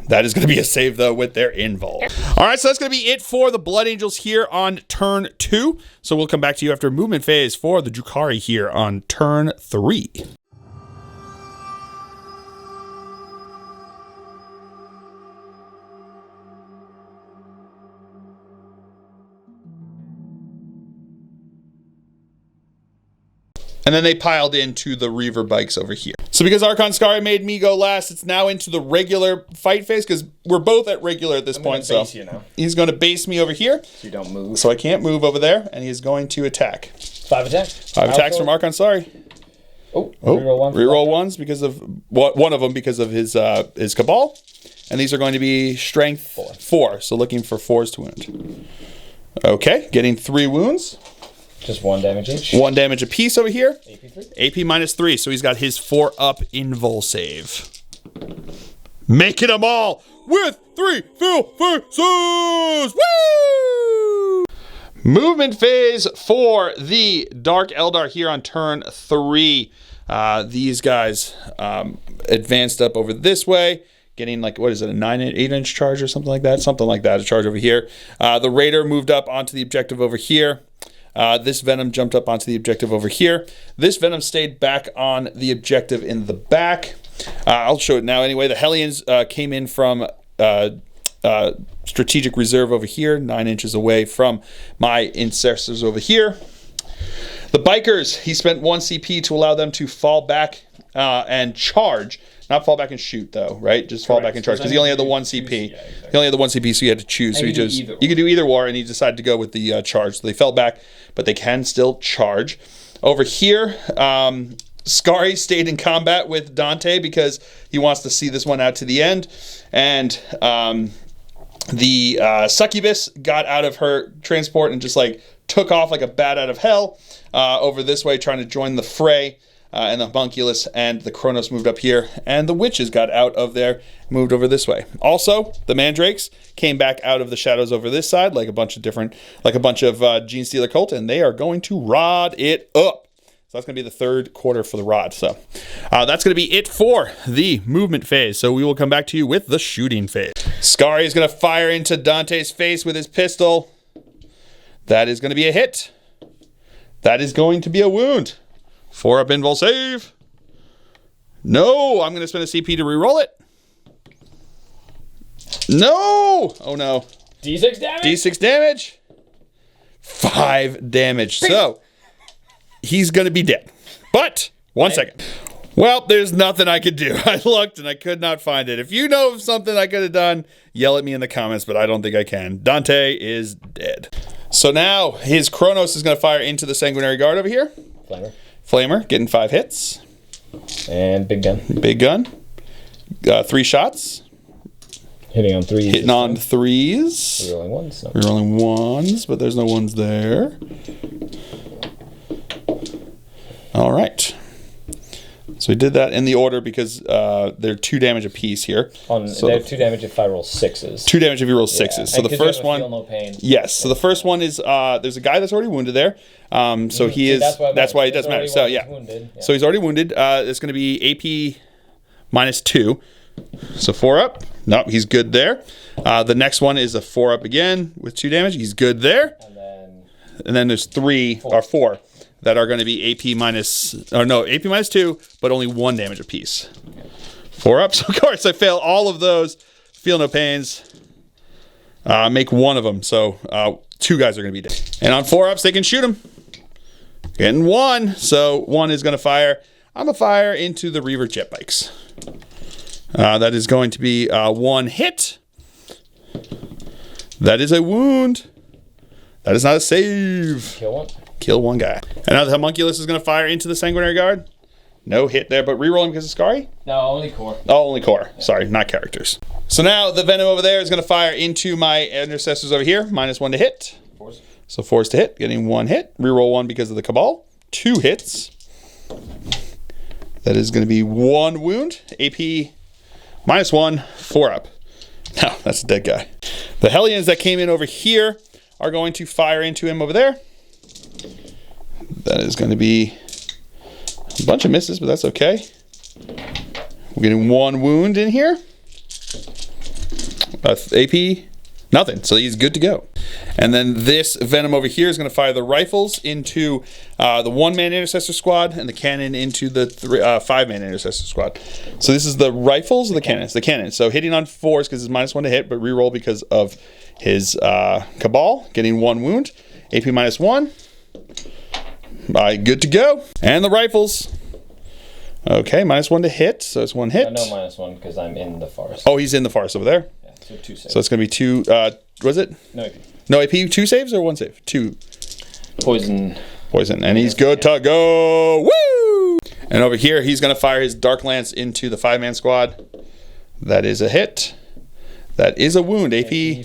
That is going to be a save, though, with their invul. All right, so that's going to be it for the Blood Angels here on turn 2. So we'll come back to you after movement phase for the Drukhari here on turn 3. And then they piled into the Reaver bikes over here. So because Archon Scary made me go last, it's now into the regular fight phase because we're both at regular at this point. So he's going to base me over here. So you don't move. So I can't move over there, and he's going to attack. 5 attacks. 5 attacks from Archon Scary. Oh, reroll 1. Reroll 1s because of one of them because of his Cabal, and these are going to be Strength 4. So looking for 4s to wound. Okay, getting 3 wounds. Just 1 damage each. 1 damage apiece over here. AP3. AP -3, so he's got his 4-up invul save. Making them all. with 3 fill faces. Woo! Movement phase for the Dark Eldar here on turn 3. These guys advanced up over this way, getting like, what is it, a 8-inch charge or something like that? Something like that, a charge over here. The Raider moved up onto the objective over here. This Venom jumped up onto the objective over here. This Venom stayed back on the objective in the back. I'll show it now anyway. The Hellions came in from strategic reserve over here, 9 inches away from my intercessors over here. The Bikers, he spent 1 CP to allow them to fall back and charge. Not fall back and shoot, though, right? Just fall back and charge, because he only had the 1 CP. Yeah, exactly. He only had the 1 CP, so you had to choose. So you could do either war, and he decided to go with the charge. So they fell back, but they can still charge. Over here, Scary stayed in combat with Dante because he wants to see this one out to the end. And the Succubus got out of her transport and just like took off like a bat out of hell over this way, trying to join the fray. And the Homunculus and the Kronos moved up here, and the Witches got out of there, moved over this way. Also, the Mandrakes came back out of the shadows over this side, like a bunch of Gene Stealer cult, and they are going to rod it up. So that's going to be the 3rd quarter for the rod. So that's going to be it for the movement phase. So we will come back to you with the shooting phase. Scary is going to fire into Dante's face with his pistol. That is going to be a hit. That is going to be a wound. 4-up invul save. No, I'm going to spend a CP to reroll it. No! Oh no. D6 damage? D6 damage. 5 damage. So, he's going to be dead. But, 1 second. Well, there's nothing I could do. I looked and I could not find it. If you know of something I could have done, yell at me in the comments, but I don't think I can. Dante is dead. So now, his Kronos is going to fire into the Sanguinary Guard over here. Flamer, getting 5 hits. And big gun. Big gun. 3 shots. Hitting on 3s. Hitting on 3s. Rerolling 1s. No. Rerolling 1s, but there's no 1s there. All right. So we did that in the order because they're 2 damage apiece here. They have 2 damage if I roll 6s. 2 damage if you roll 6s. So the first one. Feel no pain. Yes. So the first one is there's a guy that's already wounded there. So he is. That's why it doesn't matter. So yeah. So he's already wounded. It's going to be AP -2. So 4-up. Nope, he's good there. The next one is a 4-up again with 2 damage. He's good there. And then there's 4 that are going to be AP -2, but only 1 damage apiece. 4-ups, of course, I fail all of those. Feel no pains. Make 1 of them, so 2 guys are going to be dead. And on 4-ups, they can shoot them. Getting 1, so 1 is going to fire. I'm going to fire into the Reaver jet bikes. That is going to be 1 hit. That is a wound. That is not a save. Kill 1 guy. And now the Homunculus is going to fire into the Sanguinary Guard. No hit there, but rerolling because of Scary? No, only core. Oh, only core. Yeah. Sorry, not characters. So now the Venom over there is going to fire into my intercessors over here. -1 to hit. 4s. So 4s to hit. Getting 1 hit. Reroll 1 because of the Cabal. 2 hits. That is going to be 1 wound. AP -1. 4-up. No, that's a dead guy. The Hellions that came in over here are going to fire into him over there. That is going to be a bunch of misses, but that's okay. We're getting 1 wound in here. AP, nothing. So he's good to go. And then this Venom over here is going to fire the rifles into the 1-man intercessor squad and the cannon into the 5-man intercessor squad. So this is the rifles or the cannons? The cannons. So hitting on 4s because it's -1 to hit, but reroll because of his Cabal, getting 1 wound. AP -1. Good to go. And the rifles. Okay, -1 to hit, so it's 1 hit. No, -1 because I'm in the forest. Oh, he's in the forest over there. Yeah, so 2 saves. So it's going to be 2. Was it? No AP. No AP. 2 saves or 1 save? 2. Poison. And he's good to go. Woo! And over here, he's going to fire his Dark Lance into the 5-man squad. That is a hit. That is a wound. AP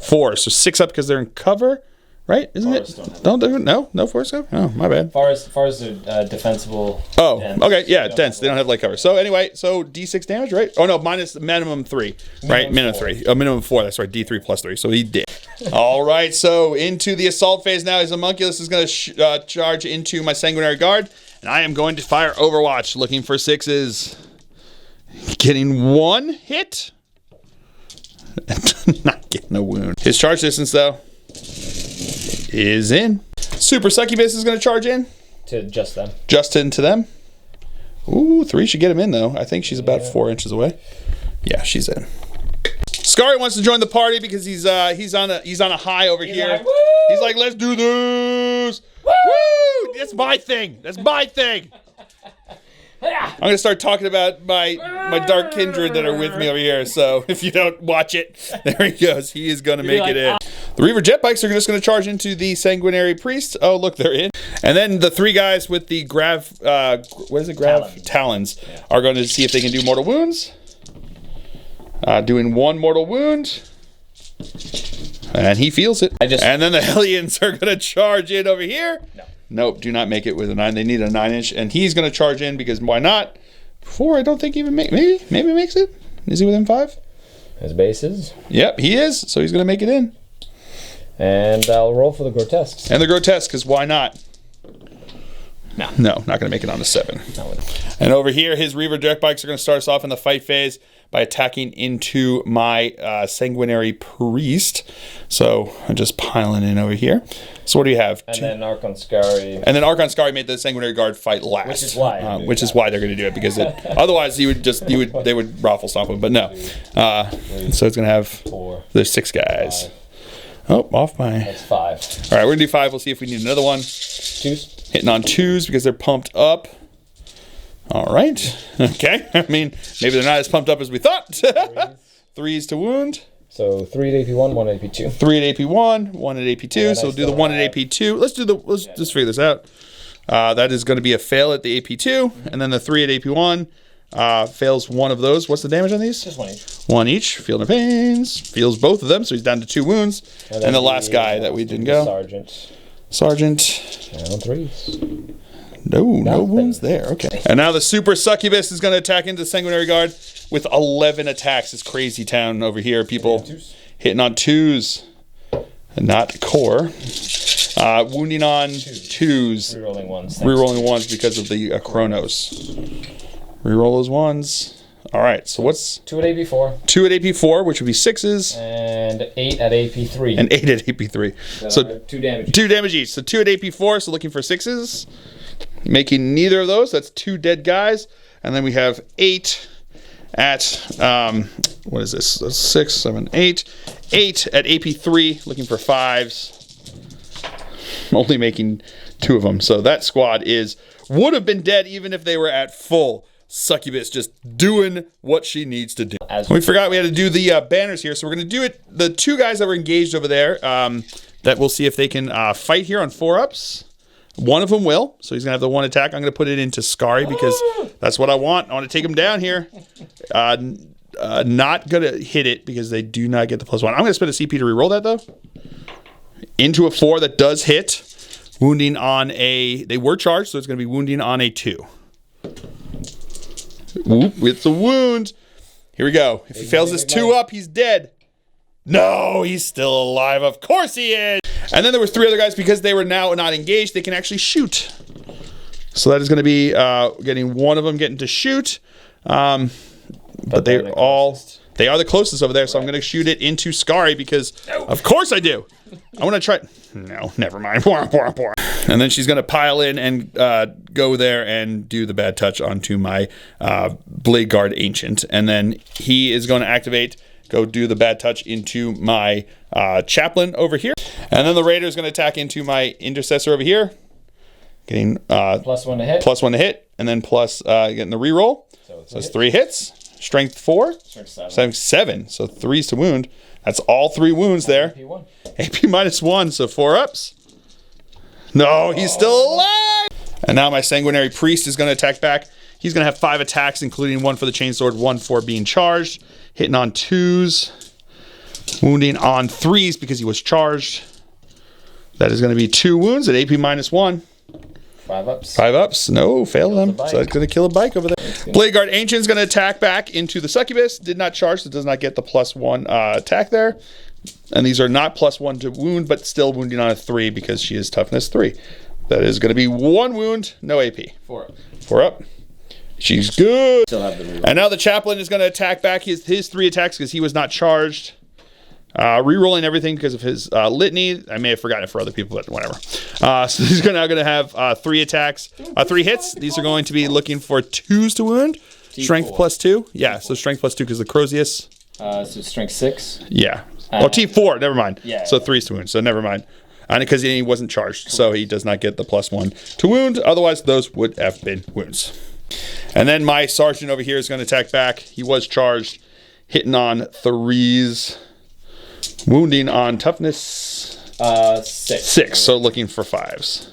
4. So 6 up because they're in cover. right? Isn't Forests it? don't have No forest cover? Oh, my bad. Forests are defensible. Oh, dense. okay, yeah, dense. They don't have light cover. So anyway, so D6 damage, right? Oh no, minus minimum 3, right? Minimum 3. Minimum 4. That's right. D3 plus 3. So he did. All right. So into the assault phase now. His homunculus is going to charge into my sanguinary guard, and I am going to fire Overwatch, looking for 6s. Getting 1 hit. Not getting a wound. His charge distance though is in. Super Succubus is going to charge in. To just them. Just into them. Ooh, 3 should get him in though. I think she's about 4 inches away. Yeah, she's in. Scary wants to join the party because he's on a high over here. Like, he's like, let's do this. Woo! That's my thing. That's my thing. I'm gonna start talking about my dark kindred that are with me over here. So if you don't watch it, there he goes. He is gonna make it in. The Reaver jet bikes are just gonna charge into the sanguinary priest. Oh look, they're in. And then the 3 guys with the grav talons are going to see if they can do mortal wounds. Doing 1 mortal wound. And he feels it. And then the Hellions are going to charge in over here. No. Nope, do not make it with a 9. They need a 9-inch. And he's going to charge in because why not? 4, I don't think even maybe makes it. Is he within 5? His bases. Yep, he is. So he's going to make it in. And I'll roll for the grotesques. And the grotesque, because why not? No. No, not going to make it on a 7. And over here, his Reaver jet bikes are going to start us off in the fight phase by attacking into my sanguinary priest. So I'm just piling in over here. So what do you have? And then Archon Scary. And then Archon Scary made the sanguinary guard fight last. Which is why. They're going to do it because otherwise they would raffle stomp him. But no. So it's going to have 4. there's 6 guys. 5. Oh, off my. That's 5. All right, we're going to do 5. We'll see if we need another one. 2s. Hitting on 2s because they're pumped up. All right. Okay. I mean, maybe they're not as pumped up as we thought. 3s to wound. So 3 at AP1, 1 at AP2. 3 at AP1, 1 at AP2. So we'll do the 1 at AP2. Let's just figure this out. That is going to be a fail at the AP2, and then the 3 at AP1 fails one of those. What's the damage on these? Just 1 each. 1 each. Feel no pains. Feels both of them, so he's down to 2 wounds. And the last guy that we didn't go. Sergeant. And 3s. No wounds there. Okay. And now the Super Succubus is going to attack into the Sanguinary Guard with 11 attacks. It's crazy town over here. People hitting on 2s. Not core. Wounding on 2s. Rerolling 1s. Rerolling 1s because of the Chronos. Reroll those 1s. All right. So what's... 2 at AP4. 2 at AP4, which would be 6s. And 8 at AP3. And 8 at AP3. So 2 damage. 2 damage each. So 2 at AP4, so looking for 6s. Making neither of those. That's 2 dead guys. And then we have 8 at, what is this? That's 6, 7, 8. 8 at AP3, looking for 5s. Only making 2 of them. So that squad would have been dead even if they were at full. Succubus just doing what she needs to do. We forgot we had to do the banners here, so we're going to do it. The 2 guys that were engaged over there, that we'll see if they can fight here on 4-ups. One of them will, so he's going to have the 1 attack. I'm going to put it into Scary because that's what I want. I want to take him down here. Not going to hit it because they do not get the +1. I'm going to spend a CP to reroll that, though. Into a 4 that does hit. Wounding on they were charged, so it's going to be wounding on a 2. Whoop, with the wound. Here we go. If he fails this 2 up, he's dead. No, he's still alive. Of course he is. And then there was 3 other guys because they were now not engaged. They can actually shoot. So that is going to be getting one of them getting to shoot. But they are the closest over there. So I'm going to shoot it into Scary because of course I do. I want to try. No, never mind. And then she's going to pile in and go there and do the bad touch onto my Blade Guard Ancient. And then he is going to activate, go do the bad touch into my Chaplain over here. And then the Raider is going to attack into my Intercessor over here. Getting +1 to hit. +1 to hit. And then plus getting the reroll. So it's 3 hits. Strength 4. Strength 7. So 3s to wound. That's all 3 wounds there. AP1. AP -1, so 4 ups. No, he's still alive! And now my Sanguinary Priest is going to attack back. He's going to have 5 attacks, including 1 for the Chainsword, 1 for being charged. Hitting on 2s. Wounding on 3s because he was charged. That is going to be 2 wounds at AP -1. 5 ups. 5 ups. No, failed them. So that's going to kill a bike over there. Blade Guard Ancient is going to attack back into the Succubus. Did not charge, so does not get the +1 attack there. And these are not +1 to wound, but still wounding on a 3 because she is toughness 3. That is going to be 1 wound, no AP. 4 up. 4 up. She's good. Still have the reroll. And now the Chaplain is going to attack back his 3 attacks because he was not charged. Rerolling everything because of his litany. I may have forgotten it for other people, but whatever. So he's now going to have 3 attacks, 3 hits. These are going to be looking for 2s to wound. T4. Strength +2. Yeah, so strength +2 because of the Crozius. So strength 6. Yeah. T4. Never mind. Yeah. So 3s to wound. So never mind. And because he wasn't charged, so he does not get the +1 to wound. Otherwise, those would have been wounds. And then my sergeant over here is going to attack back. He was charged, hitting on 3s. Wounding on toughness 6, so looking for 5s.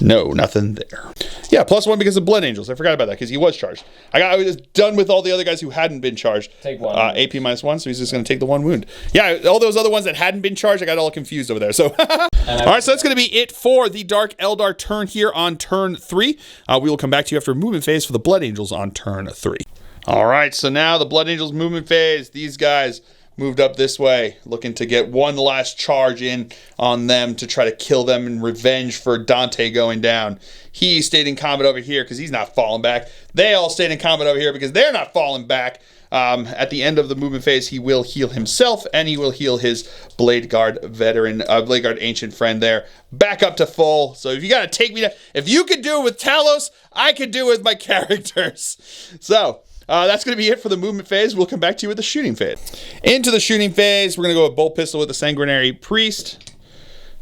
No, nothing there. Yeah, +1 because of Blood Angels. I forgot about that because he was charged. I was done with all the other guys who hadn't been charged. Take 1. AP -1, so he's just going to take the 1 wound. Yeah, all those other ones that hadn't been charged, I got all confused over there. So, all right, so that's going to be it for the Dark Eldar turn here on turn 3. We will come back to you after movement phase for the Blood Angels on turn 3. All right, so now the Blood Angels movement phase. These guys moved up this way, looking to get one last charge in on them to try to kill them in revenge for Dante going down. He stayed in combat over here because he's not falling back. They all stayed in combat over here because they're not falling back. At the end of the movement phase, he will heal himself and he will heal his Blade Guard veteran, Blade Guard Ancient friend there, back up to full. So if you got to take me to, if you could do it with Talos, I could do it with my characters. So, that's going to be it for the movement phase. We'll come back to you with the shooting phase. Into the shooting phase, we're going to go with Bolt Pistol with the Sanguinary Priest.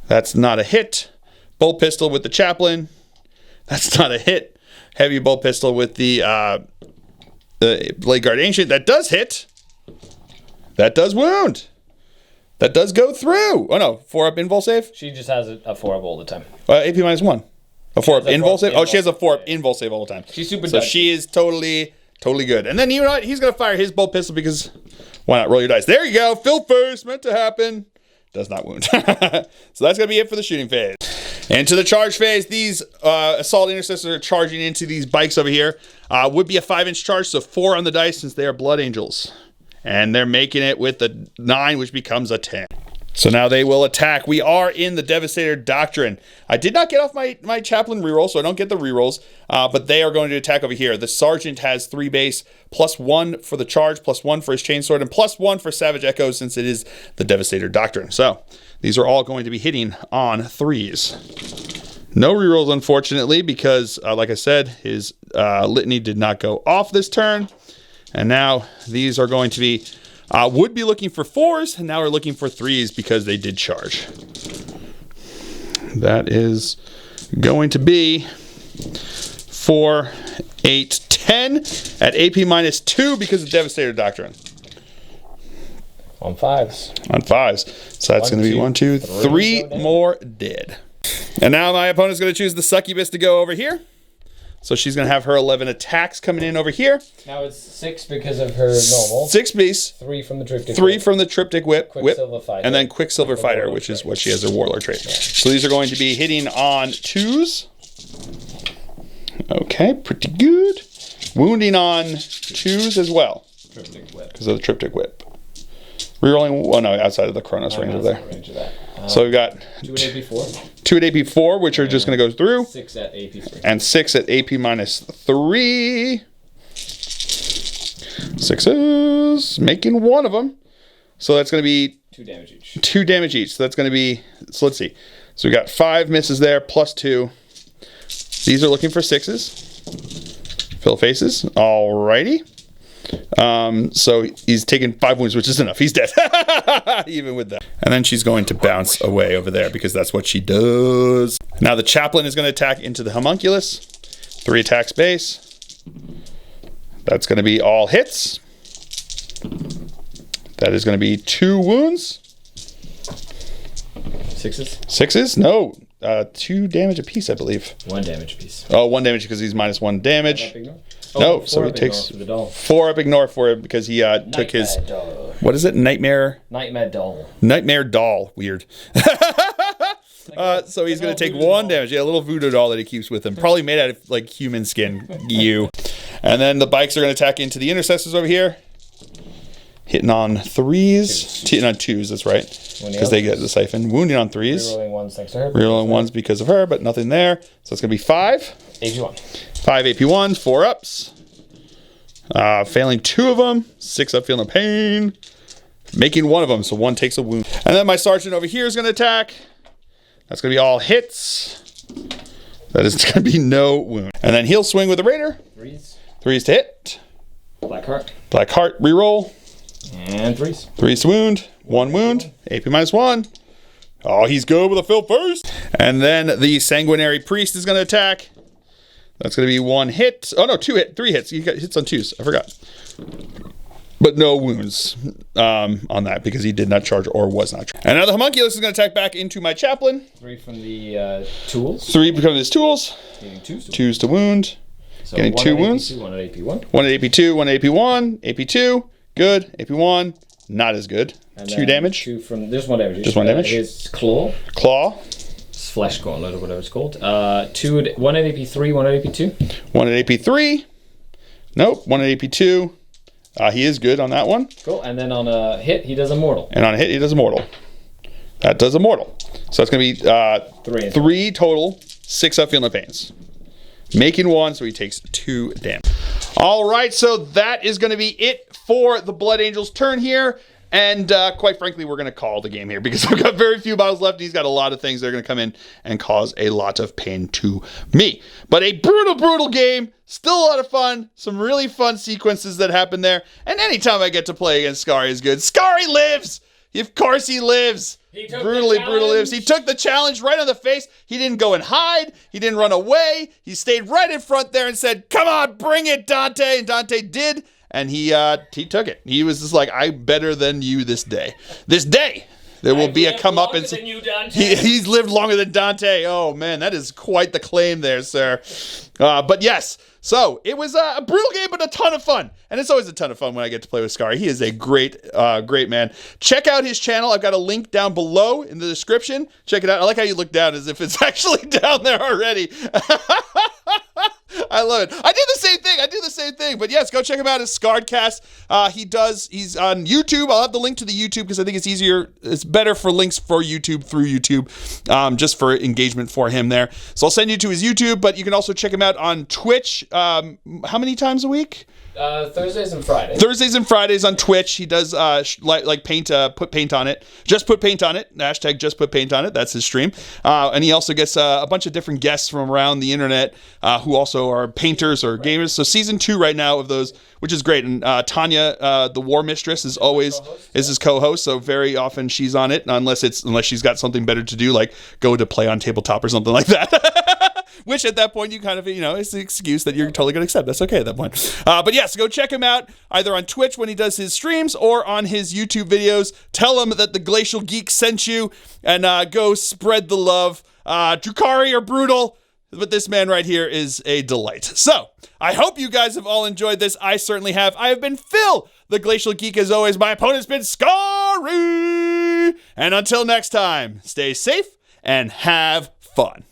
That's not a hit. Bolt Pistol with the Chaplain. That's not a hit. Heavy Bolt Pistol with the Blade Guard Ancient. That does hit. That does wound. That does go through. Oh no, 4-up invul save? She just has a 4-up all the time. AP -1. A 4-up invul save? Oh, she has a 4-up invul save all the time. She's super So dodgy. she is totally good. And then you know what? He's going to fire his bolt pistol because why not roll your dice? There you go. Fill first. Meant to happen. Does not wound. So that's going to be it for the shooting phase. Into the charge phase. These assault intercessors are charging into these bikes over here. Would be a 5-inch charge, so 4 on the dice since they are Blood Angels. And they're making it with a 9, which becomes a 10. So now they will attack. We are in the Devastator Doctrine. I did not get off my Chaplain reroll, so I don't get the rerolls. But they are going to attack over here. The Sergeant has 3 base, +1 for the charge, +1 for his chainsword, and +1 for Savage Echo since it is the Devastator Doctrine. So these are all going to be hitting on 3s. No rerolls, unfortunately, because, like I said, his litany did not go off this turn. And now these are going to be... would be looking for 4s, and now we're looking for 3s because they did charge. That is going to be 4, 8, 10 at AP -2 because of Devastator Doctrine. On 5s. On 5s. So that's going to be 1, 2, 3 more dead. And now my opponent's going to choose the Succubus to go over here. So she's going to have her 11 attacks coming in over here. Now it's 6 because of her normal. 6 piece. 3 from the Triptych 3 from the Triptych Whip. Quicksilver Fighter. And then Quicksilver Fighter, which is what she has her Warlord trait. Yeah. So these are going to be hitting on 2s. Okay, pretty good. Wounding on 2s as well. Triptych Whip. Because of the Triptych Whip. Rerolling, well, no, outside of the Chronos range of there. So we've got 2 at AP4. 2 at AP4, which are just going to go through. 6 at AP3. And 6 at AP -3. 6s, making 1 of them. So that's going to be 2 damage each. 2 damage each. So that's going to be, so let's see. So we got 5 misses there, +2. These are looking for 6s. Fill faces. Alrighty. So he's taking 5 wounds, which is enough. He's dead. Even with that. And then she's going to bounce away over there because that's what she does. Now the Chaplain is going to attack into the Homunculus. 3 attacks base. That's going to be all hits. That is going to be 2 wounds. 6s? 6s? No. 2 damage apiece, I believe. 1 damage apiece. Oh, 1 damage because he's -1 damage. No, so he takes 4 up ignore for it because he took his... What is it? Nightmare Doll. Nightmare Doll. Weird. So he's going to take 1 damage. Yeah, a little voodoo doll that he keeps with him. Probably made out of, like, human skin. You. And then the bikes are going to attack into the intercessors over here. Hitting on 3s. Hitting on 2s, that's right. Because they get the siphon. Wounding on 3s. Rerolling 1s thanks to her. Rerolling 1s because of her, but nothing there. So it's going to be 5. AP1. 5 AP1s, 4 ups. Failing 2 of them. 6 up, feeling no pain. Making 1 of them, so 1 takes a wound. And then my sergeant over here is going to attack. That's going to be all hits. That is going to be no wound. And then he'll swing with the raider. 3s. 3s to hit. Black heart. Black heart, reroll. And 3s. 3s to wound. 1 wound. AP -1. Oh, he's good with a fill first. And then the sanguinary priest is going to attack. That's going to be 1 hit. Oh, no, 3 hits. He got hits on 2s. I forgot. But no wounds on that because he did not charge or was not charged. And now the homunculus is going to attack back into my chaplain. 3 from the tools. 3 becoming his tools. Getting 2s 2s to wound. So getting 2 wounds. 1 at AP1. 1 at AP2, 1 at AP1. AP2, good. AP1, not as good. And 2 damage. 2 from, there's 1 damage. Just 1 damage. His claw. Claw. Flesh gauntlet or whatever it's called. 1 at AP3, 1 at AP2. 1 at AP3. Nope, 1 at AP2. He is good on that one. Cool, and then on a hit, he does a mortal. And on a hit, he does a mortal. That does a mortal. So that's going to be 3 total, 6 up, feeling no pains. Making 1, so he takes 2 damage. All right, so that is going to be it for the Blood Angel's turn here. And quite frankly, we're going to call the game here because I've got very few battles left. He's got a lot of things that are going to come in and cause a lot of pain to me. But a brutal, brutal game. Still a lot of fun. Some really fun sequences that happen there. And anytime I get to play against Skari is good. Skari lives! Of course he lives. He took Brutally, brutal lives. He took the challenge right on the face. He didn't go and hide. He didn't run away. He stayed right in front there and said, "Come on, bring it, Dante." And Dante did. And he took it. He was just like, "I'm better than you this day. This day, there will be a come up and he's lived longer than Dante." Oh man, that is quite the claim there, sir. But yes, so it was a brutal game, but a ton of fun. And it's always a ton of fun when I get to play with Skari. He is a great, great man. Check out his channel. I've got a link down below in the description. Check it out. I like how you look down as if it's actually down there already. I love it. I do the same thing. But yes, go check him out at Scardcast. He's on YouTube. I'll have the link to the YouTube because I think it's easier. It's better for links for YouTube through YouTube, just for engagement for him there. So I'll send you to his YouTube, but you can also check him out on Twitch. How many times a week? Thursdays and Fridays. Thursdays and Fridays on Twitch. He does like paint, put paint on it. Just put paint on it. Hashtag just put paint on it. That's his stream. And he also gets a bunch of different guests from around the internet who also are painters or gamers. So season 2 right now of those, which is great. And Tanya, the War Mistress, is always his co-host. So very often she's on it, unless she's got something better to do, like go to play on tabletop or something like that. Which at that point you kind of, it's the excuse that you're totally going to accept. That's okay at that point. But yes, go check him out either on Twitch when he does his streams or on his YouTube videos. Tell him that the Glacial Geek sent you and go spread the love. Drukhari are brutal, but this man right here is a delight. So I hope you guys have all enjoyed this. I certainly have. I have been Phil, the Glacial Geek, as always. My opponent's been Skari. And until next time, stay safe and have fun.